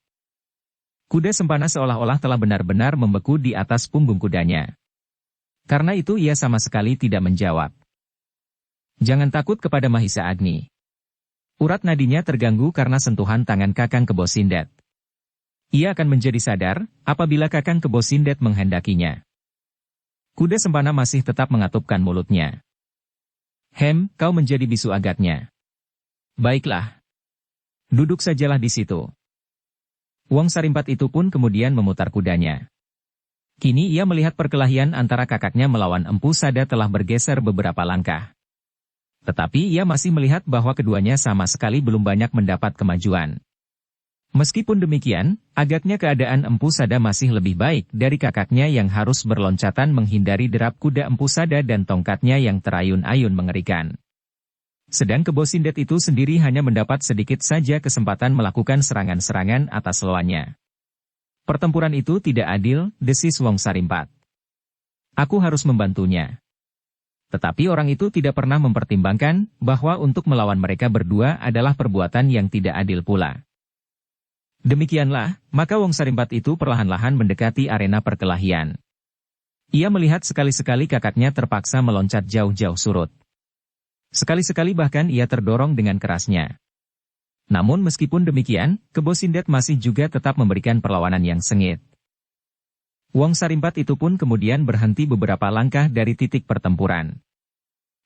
Speaker 1: Kuda Sempana seolah-olah telah benar-benar membeku di atas punggung kudanya. Karena itu ia sama sekali tidak menjawab. Jangan takut kepada Mahisa Agni. Urat nadinya terganggu karena sentuhan tangan Kakang Kebo Sindet. Ia akan menjadi sadar, apabila Kakang Kebo Sindet menghendakinya. Kuda Sempana masih tetap mengatupkan mulutnya. Kau menjadi bisu agaknya. Baiklah. Duduk sajalah di situ. Wong Sarimpat itu pun kemudian memutar kudanya. Kini ia melihat perkelahian antara kakaknya melawan Empu Sada telah bergeser beberapa langkah. Tetapi ia masih melihat bahwa keduanya sama sekali belum banyak mendapat kemajuan. Meskipun demikian, agaknya keadaan Empu Sada masih lebih baik dari kakaknya yang harus berloncatan menghindari derap kuda Empu Sada dan tongkatnya yang terayun-ayun mengerikan. Sedang Kebo Sindet itu sendiri hanya mendapat sedikit saja kesempatan melakukan serangan-serangan atas lawannya. Pertempuran itu tidak adil, desis Wong Sarimpat. Aku harus membantunya. Tetapi orang itu tidak pernah mempertimbangkan bahwa untuk melawan mereka berdua adalah perbuatan yang tidak adil pula. Demikianlah, maka Wong Sarimpat itu perlahan-lahan mendekati arena perkelahian. Ia melihat sekali-sekali kakaknya terpaksa meloncat jauh-jauh surut. Sekali-sekali bahkan ia terdorong dengan kerasnya. Namun meskipun demikian, Kebo Sindet masih juga tetap memberikan perlawanan yang sengit. Wong Sarimpat itu pun kemudian berhenti beberapa langkah dari titik pertempuran.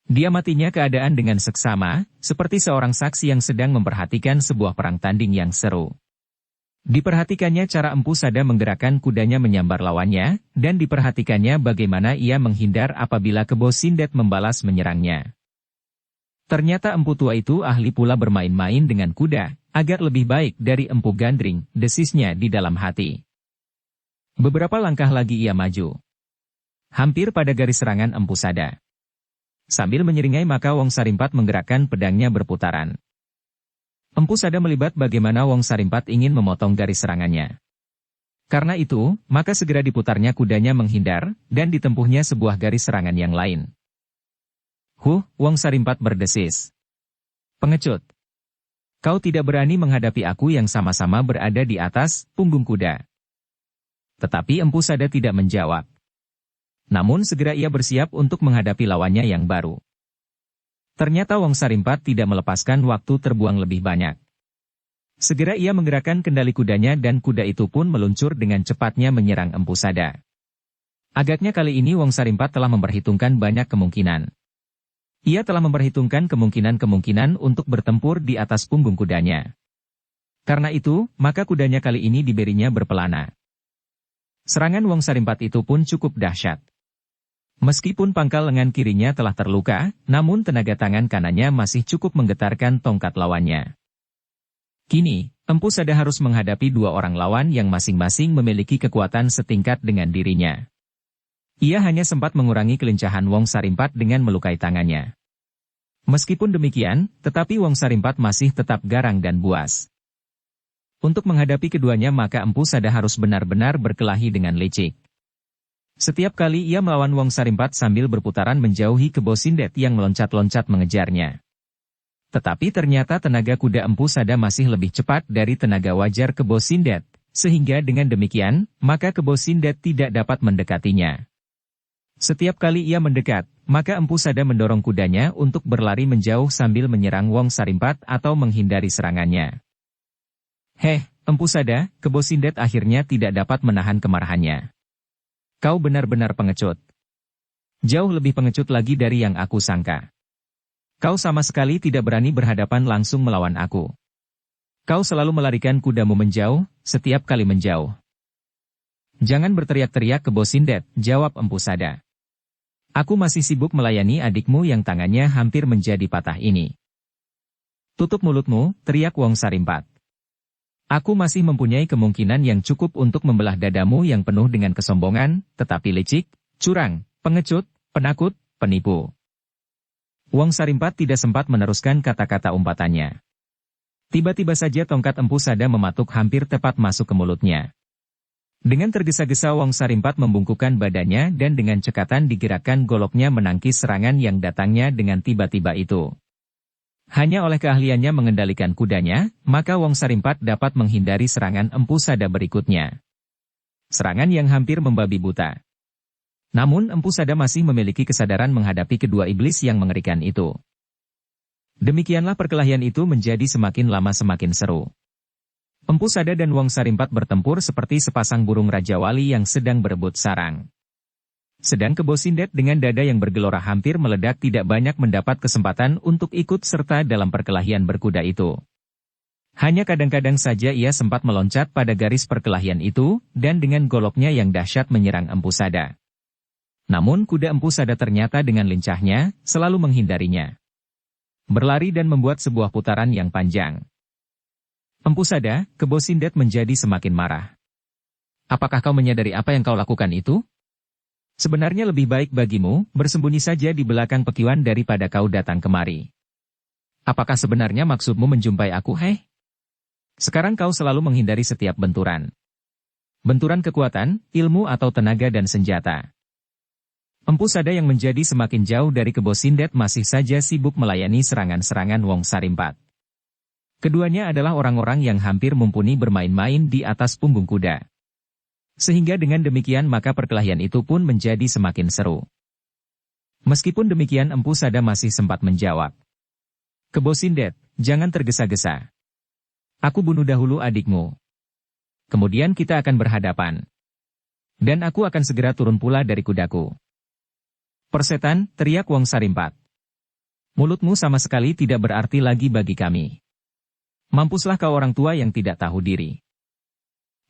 Speaker 1: Dia matinya keadaan dengan seksama, seperti seorang saksi yang sedang memperhatikan sebuah perang tanding yang seru. Diperhatikannya cara Empu Sada menggerakkan kudanya menyambar lawannya, dan diperhatikannya bagaimana ia menghindar apabila Kebo Sindet membalas menyerangnya. Ternyata Empu tua itu ahli pula bermain-main dengan kuda, agar lebih baik dari Empu Gandring, desisnya di dalam hati. Beberapa langkah lagi ia maju. Hampir pada garis serangan Empu Sada. Sambil menyeringai maka Wong Sarimpat menggerakkan pedangnya berputaran. Empu Sada melibat bagaimana Wong Sarimpat ingin memotong garis serangannya. Karena itu, maka segera diputarnya kudanya menghindar, dan ditempuhnya sebuah garis serangan yang lain. Wong Sarimpat berdesis. Pengecut. Kau tidak berani menghadapi aku yang sama-sama berada di atas punggung kuda. Tetapi Empu Sada tidak menjawab. Namun segera ia bersiap untuk menghadapi lawannya yang baru. Ternyata Wong Sarimpat tidak melepaskan waktu terbuang lebih banyak. Segera ia menggerakkan kendali kudanya dan kuda itu pun meluncur dengan cepatnya menyerang Empu Sada. Agaknya kali ini Wong Sarimpat telah memperhitungkan banyak kemungkinan. Ia telah memperhitungkan kemungkinan-kemungkinan untuk bertempur di atas punggung kudanya. Karena itu, maka kudanya kali ini diberinya berpelana. Serangan Wong Sarimpat itu pun cukup dahsyat. Meskipun pangkal lengan kirinya telah terluka, namun tenaga tangan kanannya masih cukup menggetarkan tongkat lawannya. Kini, Empu Sada harus menghadapi dua orang lawan yang masing-masing memiliki kekuatan setingkat dengan dirinya. Ia hanya sempat mengurangi kelincahan Wong Sarimpat dengan melukai tangannya. Meskipun demikian, tetapi Wong Sarimpat masih tetap garang dan buas. Untuk menghadapi keduanya maka Empu Sada harus benar-benar berkelahi dengan licik. Setiap kali ia melawan Wong Sarimpat sambil berputaran menjauhi Kebo Sindet yang meloncat-loncat mengejarnya. Tetapi ternyata tenaga kuda Empu Sada masih lebih cepat dari tenaga wajar Kebo Sindet, sehingga dengan demikian, maka Kebo Sindet tidak dapat mendekatinya. Setiap kali ia mendekat, maka Empu Sada mendorong kudanya untuk berlari menjauh sambil menyerang Wong Sarimpat atau menghindari serangannya. Empu Sada, Kebo Sindet akhirnya tidak dapat menahan kemarahannya. Kau benar-benar pengecut. Jauh lebih pengecut lagi dari yang aku sangka. Kau sama sekali tidak berani berhadapan langsung melawan aku. Kau selalu melarikan kudamu menjauh, setiap kali menjauh. Jangan berteriak-teriak ke Bosindet, jawab Empu Sada. Aku masih sibuk melayani adikmu yang tangannya hampir menjadi patah ini. Tutup mulutmu, teriak Wong Sarimpat. Aku masih mempunyai kemungkinan yang cukup untuk membelah dadamu yang penuh dengan kesombongan, tetapi licik, curang, pengecut, penakut, penipu. Wong Sarimpat tidak sempat meneruskan kata-kata umpatannya. Tiba-tiba saja tongkat Empu Sada mematuk hampir tepat masuk ke mulutnya. Dengan tergesa-gesa Wong Sarimpat membungkukkan badannya dan dengan cekatan digerakkan goloknya menangkis serangan yang datangnya dengan tiba-tiba itu. Hanya oleh keahliannya mengendalikan kudanya, maka Wong Sarimpat dapat menghindari serangan Empu Sada berikutnya. Serangan yang hampir membabi buta. Namun Empu Sada masih memiliki kesadaran menghadapi kedua iblis yang mengerikan itu. Demikianlah perkelahian itu menjadi semakin lama semakin seru. Empu Sada dan Wong Sarimpat bertempur seperti sepasang burung Raja Wali yang sedang berebut sarang. Sedang Kebo Sindet dengan dada yang bergelora hampir meledak tidak banyak mendapat kesempatan untuk ikut serta dalam perkelahian berkuda itu. Hanya kadang-kadang saja ia sempat meloncat pada garis perkelahian itu, dan dengan goloknya yang dahsyat menyerang Empu Sada. Namun kuda Empu Sada ternyata dengan lincahnya, selalu menghindarinya. Berlari dan membuat sebuah putaran yang panjang. Empu Sada, Kebo Sindet menjadi semakin marah. Apakah kau menyadari apa yang kau lakukan itu? Sebenarnya lebih baik bagimu bersembunyi saja di belakang pekiwan daripada kau datang kemari. Apakah sebenarnya maksudmu menjumpai aku, hei? Sekarang kau selalu menghindari setiap benturan. Benturan kekuatan, ilmu atau tenaga dan senjata. Empu Sada yang menjadi semakin jauh dari Kebo Sindet masih saja sibuk melayani serangan-serangan Wong Sarimpat. Keduanya adalah orang-orang yang hampir mumpuni bermain-main di atas punggung kuda. Sehingga dengan demikian maka perkelahian itu pun menjadi semakin seru. Meskipun demikian Empu Sada masih sempat menjawab. Kebo Sindet, jangan tergesa-gesa. Aku bunuh dahulu adikmu. Kemudian kita akan berhadapan. Dan aku akan segera turun pula dari kudaku. Persetan, teriak Wong Sarimpat. Mulutmu sama sekali tidak berarti lagi bagi kami. Mampuslah kau orang tua yang tidak tahu diri.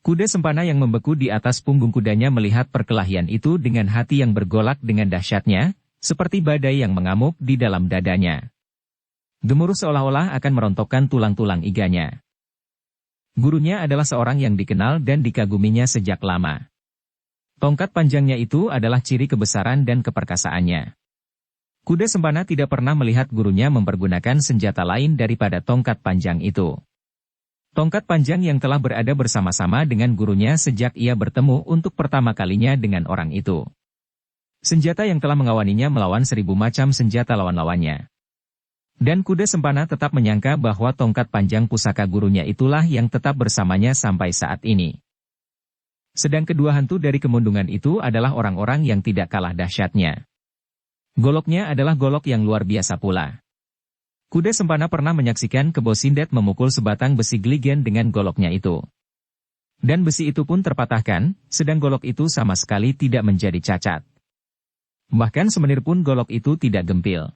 Speaker 1: Kuda Sempana yang membeku di atas punggung kudanya melihat perkelahian itu dengan hati yang bergolak dengan dahsyatnya, seperti badai yang mengamuk di dalam dadanya. Gemuruh seolah-olah akan merontokkan tulang-tulang iganya. Gurunya adalah seorang yang dikenal dan dikaguminya sejak lama. Tongkat panjangnya itu adalah ciri kebesaran dan keperkasaannya. Kuda Sempana tidak pernah melihat gurunya mempergunakan senjata lain daripada tongkat panjang itu. Tongkat panjang yang telah berada bersama-sama dengan gurunya sejak ia bertemu untuk pertama kalinya dengan orang itu. Senjata yang telah mengawaninya melawan 1000 macam senjata lawan-lawannya. Dan Kuda Sempana tetap menyangka bahwa tongkat panjang pusaka gurunya itulah yang tetap bersamanya sampai saat ini. Sedang kedua hantu dari kemundungan itu adalah orang-orang yang tidak kalah dahsyatnya. Goloknya adalah golok yang luar biasa pula. Kuda Sempana pernah menyaksikan Kebo Sindet memukul sebatang besi gligen dengan goloknya itu. Dan besi itu pun terpatahkan, sedang golok itu sama sekali tidak menjadi cacat. Bahkan semenir pun golok itu tidak gempil.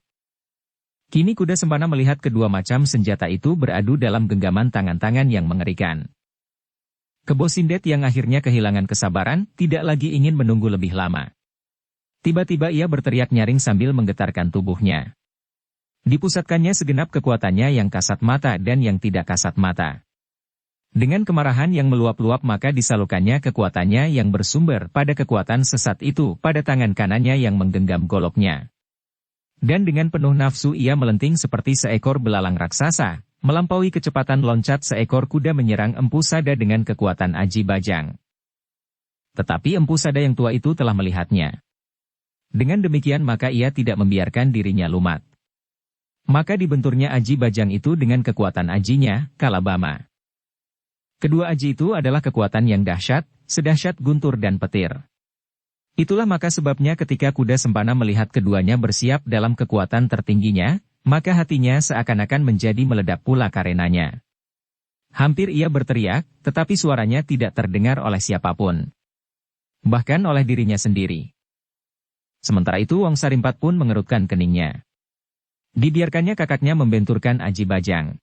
Speaker 1: Kini Kuda Sempana melihat kedua macam senjata itu beradu dalam genggaman tangan-tangan yang mengerikan. Kebo Sindet yang akhirnya kehilangan kesabaran, tidak lagi ingin menunggu lebih lama. Tiba-tiba ia berteriak nyaring sambil menggetarkan tubuhnya. Dipusatkannya segenap kekuatannya yang kasat mata dan yang tidak kasat mata. Dengan kemarahan yang meluap-luap maka disalurkannya kekuatannya yang bersumber pada kekuatan sesat itu pada tangan kanannya yang menggenggam goloknya. Dan dengan penuh nafsu ia melenting seperti seekor belalang raksasa. Melampaui kecepatan loncat seekor kuda menyerang Empu Sada dengan kekuatan aji bajang. Tetapi Empu Sada yang tua itu telah melihatnya. Dengan demikian maka ia tidak membiarkan dirinya lumat. Maka dibenturnya aji bajang itu dengan kekuatan ajinya, Kalabama. Kedua aji itu adalah kekuatan yang dahsyat, sedahsyat guntur dan petir. Itulah maka sebabnya ketika Kuda Sempana melihat keduanya bersiap dalam kekuatan tertingginya, maka hatinya seakan-akan menjadi meledak pula karenanya. Hampir ia berteriak, tetapi suaranya tidak terdengar oleh siapapun. Bahkan oleh dirinya sendiri. Sementara itu Wong Sarimpat pun mengerutkan keningnya. Dibiarkannya kakaknya membenturkan aji bajang.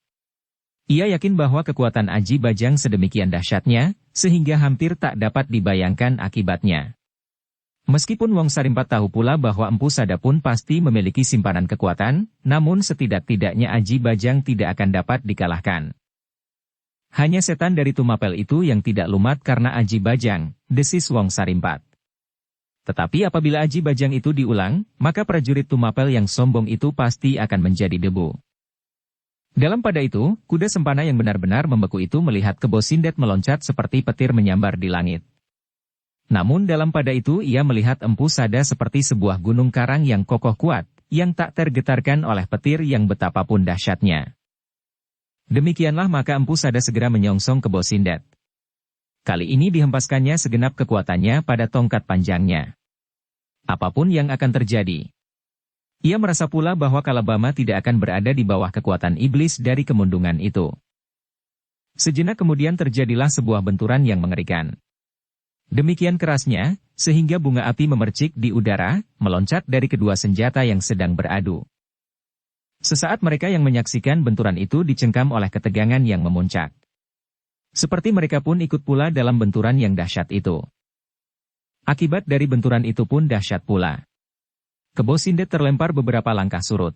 Speaker 1: Ia yakin bahwa kekuatan Aji Bajang sedemikian dahsyatnya, sehingga hampir tak dapat dibayangkan akibatnya. Meskipun Wong Sarimpat tahu pula bahwa Empu Sada pun pasti memiliki simpanan kekuatan, namun setidak-tidaknya Aji Bajang tidak akan dapat dikalahkan. Hanya setan dari Tumapel itu yang tidak lumat karena Aji Bajang, desis Wong Sarimpat. Tetapi apabila Aji Bajang itu diulang, maka prajurit Tumapel yang sombong itu pasti akan menjadi debu. Dalam pada itu, kuda sempana yang benar-benar membeku itu melihat Kebo Sindet meloncat seperti petir menyambar di langit. Namun dalam pada itu ia melihat Empu Sada seperti sebuah gunung karang yang kokoh kuat, yang tak tergetarkan oleh petir yang betapapun dahsyatnya. Demikianlah maka Empu Sada segera menyongsong Kebo Sindet. Kali ini dihempaskannya segenap kekuatannya pada tongkat panjangnya. Apapun yang akan terjadi. Ia merasa pula bahwa Kalabama tidak akan berada di bawah kekuatan iblis dari kemundungan itu. Sejenak kemudian terjadilah sebuah benturan yang mengerikan. Demikian kerasnya, sehingga bunga api memercik di udara, meloncat dari kedua senjata yang sedang beradu. Sesaat mereka yang menyaksikan benturan itu dicengkam oleh ketegangan yang memuncak. Seperti mereka pun ikut pula dalam benturan yang dahsyat itu. Akibat dari benturan itu pun dahsyat pula. Kebo Sindet terlempar beberapa langkah surut.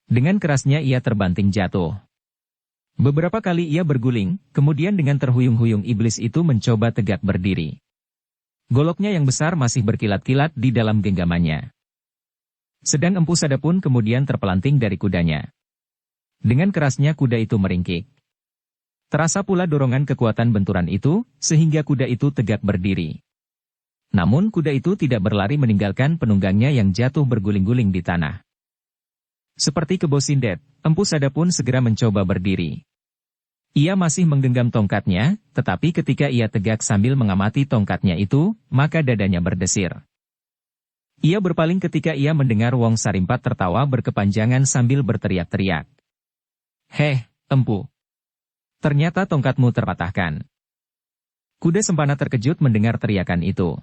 Speaker 1: Dengan kerasnya ia terbanting jatuh. Beberapa kali ia berguling, kemudian dengan terhuyung-huyung iblis itu mencoba tegak berdiri. Goloknya yang besar masih berkilat-kilat di dalam genggamannya. Sedang Empu Sada pun kemudian terpelanting dari kudanya. Dengan kerasnya kuda itu meringkik. Terasa pula dorongan kekuatan benturan itu, sehingga kuda itu tegak berdiri. Namun kuda itu tidak berlari meninggalkan penunggangnya yang jatuh berguling-guling di tanah. Seperti Kebo Sindet, Empu Sada pun segera mencoba berdiri. Ia masih menggenggam tongkatnya, tetapi ketika ia tegak sambil mengamati tongkatnya itu, maka dadanya berdesir. Ia berpaling ketika ia mendengar Wong Sarimpat tertawa berkepanjangan sambil berteriak-teriak. "Heh, Empu. Ternyata tongkatmu terpatahkan." Kuda sempana terkejut mendengar teriakan itu.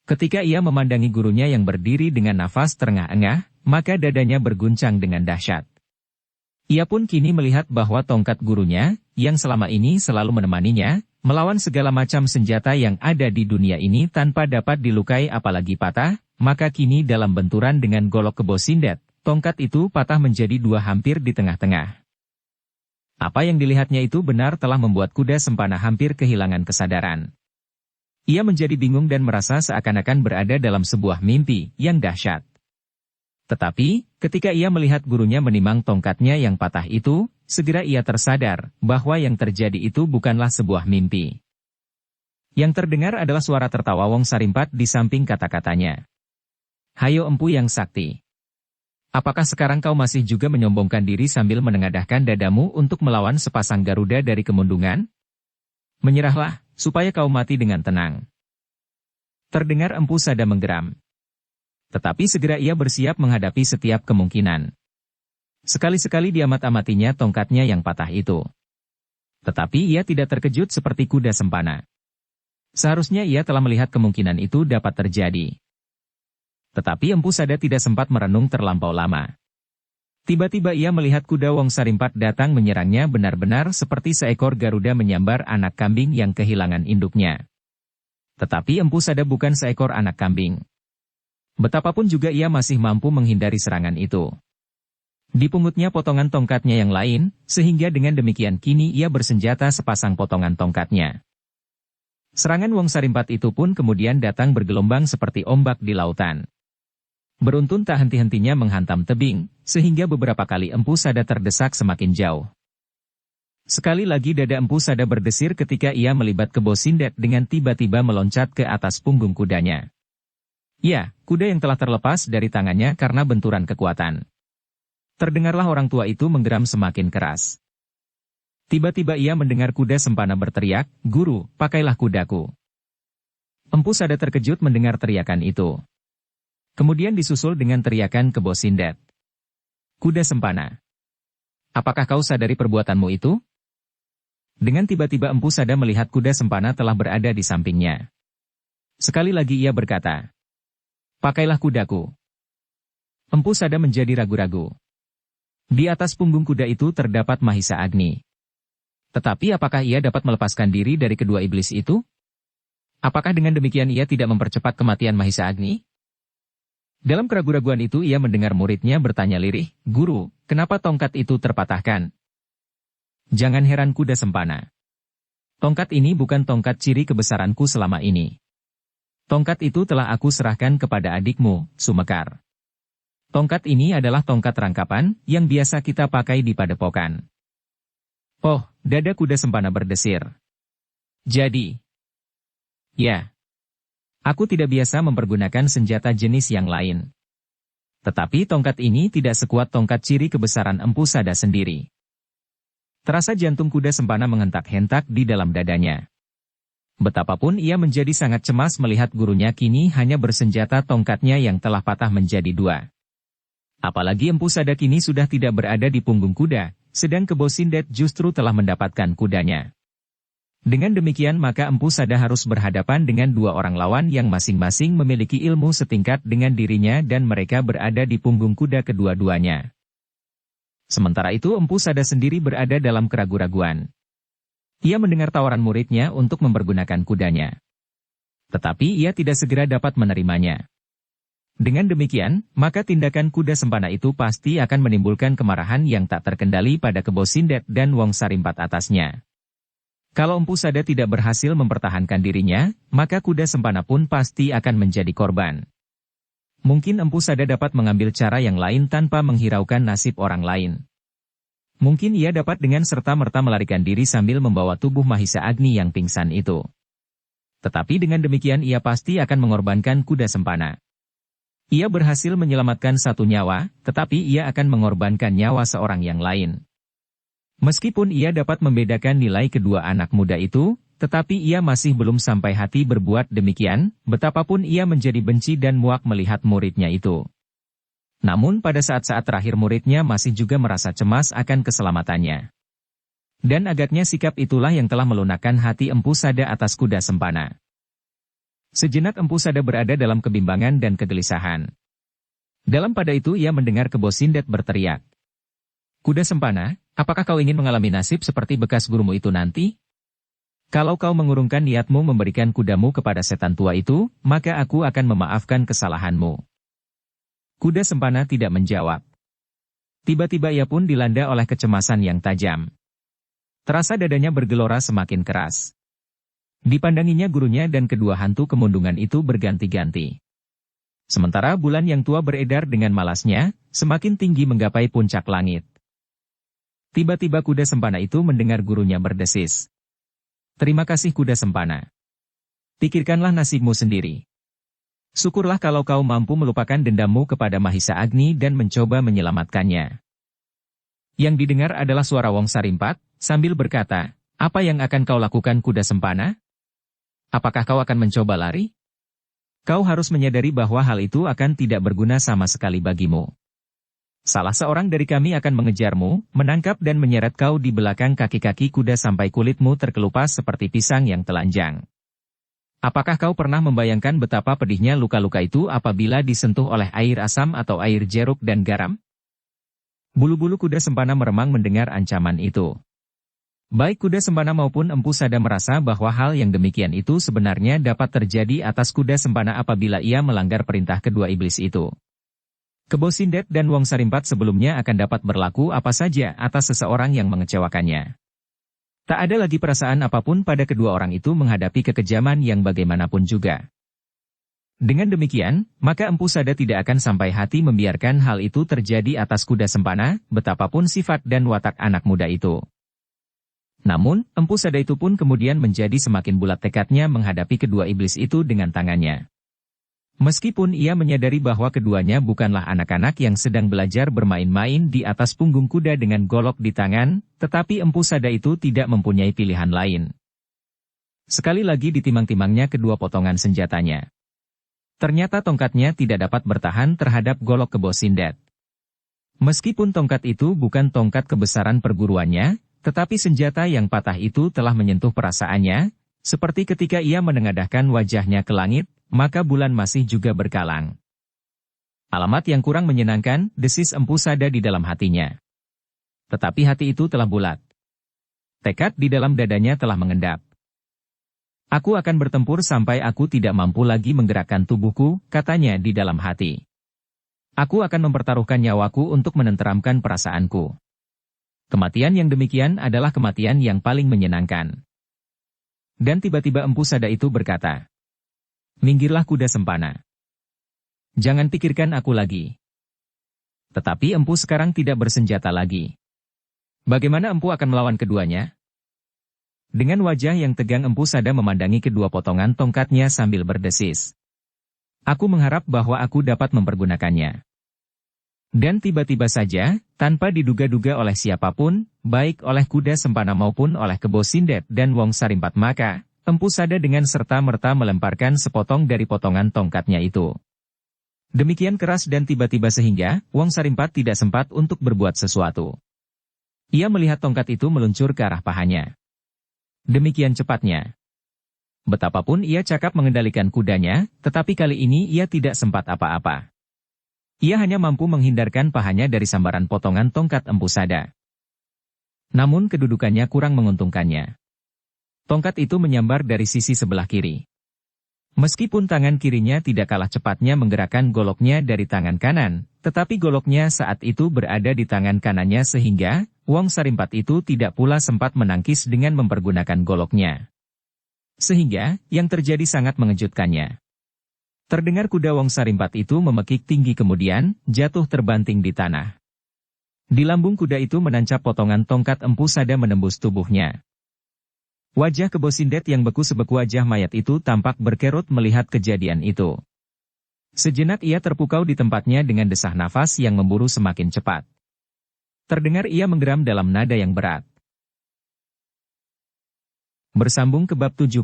Speaker 1: Ketika ia memandangi gurunya yang berdiri dengan nafas terengah-engah, maka dadanya berguncang dengan dahsyat. Ia pun kini melihat bahwa tongkat gurunya, yang selama ini selalu menemaninya, melawan segala macam senjata yang ada di dunia ini tanpa dapat dilukai apalagi patah, maka kini dalam benturan dengan golok Kebo Sindet, tongkat itu patah menjadi dua hampir di tengah-tengah. Apa yang dilihatnya itu benar telah membuat kuda sempana hampir kehilangan kesadaran. Ia menjadi bingung dan merasa seakan-akan berada dalam sebuah mimpi yang dahsyat. Tetapi, ketika ia melihat gurunya menimang tongkatnya yang patah itu, segera ia tersadar bahwa yang terjadi itu bukanlah sebuah mimpi. Yang terdengar adalah suara tertawa Wong Sarimpat di samping kata-katanya. "Hayo Empu yang sakti. Apakah sekarang kau masih juga menyombongkan diri sambil menengadahkan dadamu untuk melawan sepasang Garuda dari kemundungan? Menyerahlah, supaya kau mati dengan tenang." Terdengar Empu Sada menggeram. Tetapi segera ia bersiap menghadapi setiap kemungkinan. Sekali-sekali diamat-amatinya tongkatnya yang patah itu. Tetapi ia tidak terkejut seperti kuda sempana. Seharusnya ia telah melihat kemungkinan itu dapat terjadi. Tetapi Empu Sada tidak sempat merenung terlampau lama. Tiba-tiba ia melihat kuda Wong Sarimpat datang menyerangnya benar-benar seperti seekor Garuda menyambar anak kambing yang kehilangan induknya. Tetapi Empu Sada bukan seekor anak kambing. Betapapun juga ia masih mampu menghindari serangan itu. Dipungutnya potongan tongkatnya yang lain, sehingga dengan demikian kini ia bersenjata sepasang potongan tongkatnya. Serangan Wong Sarimpat itu pun kemudian datang bergelombang seperti ombak di lautan. Beruntun tak henti-hentinya menghantam tebing, sehingga beberapa kali Empu Sada terdesak semakin jauh. Sekali lagi dada Empu Sada berdesir ketika ia melibat Kebo Sindet dengan tiba-tiba meloncat ke atas punggung kudanya. Ya, kuda yang telah terlepas dari tangannya karena benturan kekuatan. Terdengarlah orang tua itu menggeram semakin keras. Tiba-tiba ia mendengar kuda sempana berteriak, "Guru, pakailah kudaku." Empu Sada terkejut mendengar teriakan itu. Kemudian disusul dengan teriakan Kebo Sindet. "Kuda sempana. Apakah kau sadari perbuatanmu itu?" Dengan tiba-tiba Empu Sada melihat kuda sempana telah berada di sampingnya. Sekali lagi ia berkata, "Pakailah kudaku." Empu Sada menjadi ragu-ragu. Di atas punggung kuda itu terdapat Mahisa Agni. Tetapi apakah ia dapat melepaskan diri dari kedua iblis itu? Apakah dengan demikian ia tidak mempercepat kematian Mahisa Agni? Dalam keraguan-raguan itu ia mendengar muridnya bertanya lirih, "Guru, kenapa tongkat itu terpatahkan?" "Jangan heran Kuda Sempana. Tongkat ini bukan tongkat ciri kebesaranku selama ini. Tongkat itu telah aku serahkan kepada adikmu, Sumekar. Tongkat ini adalah tongkat rangkapan yang biasa kita pakai di padepokan." Oh, dada Kuda Sempana berdesir. "Jadi, ya, aku tidak biasa mempergunakan senjata jenis yang lain. Tetapi tongkat ini tidak sekuat tongkat ciri kebesaran Empu Sada sendiri." Terasa jantung Kuda Sempana menghentak-hentak di dalam dadanya. Betapapun ia menjadi sangat cemas melihat gurunya kini hanya bersenjata tongkatnya yang telah patah menjadi dua. Apalagi Empu Sada kini sudah tidak berada di punggung kuda, sedang Kebo Sindet justru telah mendapatkan kudanya. Dengan demikian maka Empu Sada harus berhadapan dengan dua orang lawan yang masing-masing memiliki ilmu setingkat dengan dirinya dan mereka berada di punggung kuda kedua-duanya. Sementara itu Empu Sada sendiri berada dalam keraguan-raguan. Ia mendengar tawaran muridnya untuk mempergunakan kudanya. Tetapi ia tidak segera dapat menerimanya. Dengan demikian, maka tindakan Kuda Sempana itu pasti akan menimbulkan kemarahan yang tak terkendali pada Kebo Sindet dan Wong Sarimpat atasnya. Kalau Empu Sada tidak berhasil mempertahankan dirinya, maka Kuda Sempana pun pasti akan menjadi korban. Mungkin Empu Sada dapat mengambil cara yang lain tanpa menghiraukan nasib orang lain. Mungkin ia dapat dengan serta-merta melarikan diri sambil membawa tubuh Mahisa Agni yang pingsan itu. Tetapi dengan demikian ia pasti akan mengorbankan Kuda Sempana. Ia berhasil menyelamatkan satu nyawa, tetapi ia akan mengorbankan nyawa seorang yang lain. Meskipun ia dapat membedakan nilai kedua anak muda itu, tetapi ia masih belum sampai hati berbuat demikian, betapapun ia menjadi benci dan muak melihat muridnya itu. Namun pada saat-saat terakhir muridnya masih juga merasa cemas akan keselamatannya. Dan agaknya sikap itulah yang telah melunakkan hati Empu Sada atas Kuda Sempana. Sejenak Empu Sada berada dalam kebimbangan dan kegelisahan. Dalam pada itu ia mendengar Kebo Sindet berteriak, "Kuda Sempana, apakah kau ingin mengalami nasib seperti bekas gurumu itu nanti? Kalau kau mengurungkan niatmu memberikan kudamu kepada setan tua itu, maka aku akan memaafkan kesalahanmu." Kuda Sempana tidak menjawab. Tiba-tiba ia pun dilanda oleh kecemasan yang tajam. Terasa dadanya bergelora semakin keras. Dipandanginya gurunya dan kedua hantu kemundungan itu berganti-ganti. Sementara bulan yang tua beredar dengan malasnya, semakin tinggi menggapai puncak langit. Tiba-tiba Kuda Sempana itu mendengar gurunya berdesis. "Terima kasih Kuda Sempana. Pikirkanlah nasibmu sendiri. Syukurlah kalau kau mampu melupakan dendammu kepada Mahisa Agni dan mencoba menyelamatkannya." Yang didengar adalah suara Wong Sarimpat, sambil berkata, "Apa yang akan kau lakukan Kuda Sempana? Apakah kau akan mencoba lari? Kau harus menyadari bahwa hal itu akan tidak berguna sama sekali bagimu. Salah seorang dari kami akan mengejarmu, menangkap dan menyeret kau di belakang kaki-kaki kuda sampai kulitmu terkelupas seperti pisang yang telanjang. Apakah kau pernah membayangkan betapa pedihnya luka-luka itu apabila disentuh oleh air asam atau air jeruk dan garam?" Bulu-bulu Kuda Sempana meremang mendengar ancaman itu. Baik Kuda Sempana maupun Empu Sada merasa bahwa hal yang demikian itu sebenarnya dapat terjadi atas Kuda Sempana apabila ia melanggar perintah kedua iblis itu. Kebo Sindet dan Wong Sarimpat sebelumnya akan dapat berlaku apa saja atas seseorang yang mengecewakannya. Tak ada lagi perasaan apapun pada kedua orang itu menghadapi kekejaman yang bagaimanapun juga. Dengan demikian, maka Empu Sada tidak akan sampai hati membiarkan hal itu terjadi atas Kuda Sempana, betapapun sifat dan watak anak muda itu. Namun, Empu Sada itu pun kemudian menjadi semakin bulat tekadnya menghadapi kedua iblis itu dengan tangannya. Meskipun ia menyadari bahwa keduanya bukanlah anak-anak yang sedang belajar bermain-main di atas punggung kuda dengan golok di tangan, tetapi Empu Sada itu tidak mempunyai pilihan lain. Sekali lagi ditimang-timangnya kedua potongan senjatanya. Ternyata tongkatnya tidak dapat bertahan terhadap golok Kebo Sindet. Meskipun tongkat itu bukan tongkat kebesaran perguruannya, tetapi senjata yang patah itu telah menyentuh perasaannya, seperti ketika ia menengadahkan wajahnya ke langit, maka bulan masih juga berkalang. Alamat yang kurang menyenangkan, desis Empu Sada di dalam hatinya. Tetapi hati itu telah bulat. Tekad di dalam dadanya telah mengendap. Aku akan bertempur sampai aku tidak mampu lagi menggerakkan tubuhku, katanya di dalam hati. Aku akan mempertaruhkan nyawaku untuk menenteramkan perasaanku. Kematian yang demikian adalah kematian yang paling menyenangkan. Dan tiba-tiba Empu Sada itu berkata, "Minggirlah kuda sempana. Jangan pikirkan aku lagi." Tetapi Empu sekarang tidak bersenjata lagi. Bagaimana Empu akan melawan keduanya? Dengan wajah yang tegang Empu Sada memandangi kedua potongan tongkatnya sambil berdesis. Aku mengharap bahwa aku dapat mempergunakannya. Dan tiba-tiba saja, tanpa diduga-duga oleh siapapun, baik oleh kuda sempana maupun oleh Kebo Sindet dan Wong Sarimpat, maka Empu Sada dengan serta-merta melemparkan sepotong dari potongan tongkatnya itu. Demikian keras dan tiba-tiba sehingga Wong Sarimpat tidak sempat untuk berbuat sesuatu. Ia melihat tongkat itu meluncur ke arah pahanya. Demikian cepatnya. Betapapun ia cakap mengendalikan kudanya, tetapi kali ini ia tidak sempat apa-apa. Ia hanya mampu menghindarkan pahanya dari sambaran potongan tongkat Empu Sada. Namun kedudukannya kurang menguntungkannya. Tongkat itu menyambar dari sisi sebelah kiri. Meskipun tangan kirinya tidak kalah cepatnya menggerakkan goloknya dari tangan kanan, tetapi goloknya saat itu berada di tangan kanannya sehingga Wong Sarimpat itu tidak pula sempat menangkis dengan mempergunakan goloknya. Sehingga, yang terjadi sangat mengejutkannya. Terdengar kuda Wong Sarimpat itu memekik tinggi kemudian jatuh terbanting di tanah. Di lambung kuda itu menancap potongan tongkat Empu Sada menembus tubuhnya. Wajah Kebo Sindet yang beku sebeku wajah mayat itu tampak berkerut melihat kejadian itu. Sejenak ia terpukau di tempatnya dengan desah nafas yang memburu semakin cepat. Terdengar ia menggeram dalam nada yang berat. Bersambung ke bab 70.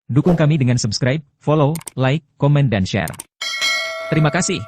Speaker 1: Dukung kami dengan subscribe, follow, like, komen dan share. Terima kasih.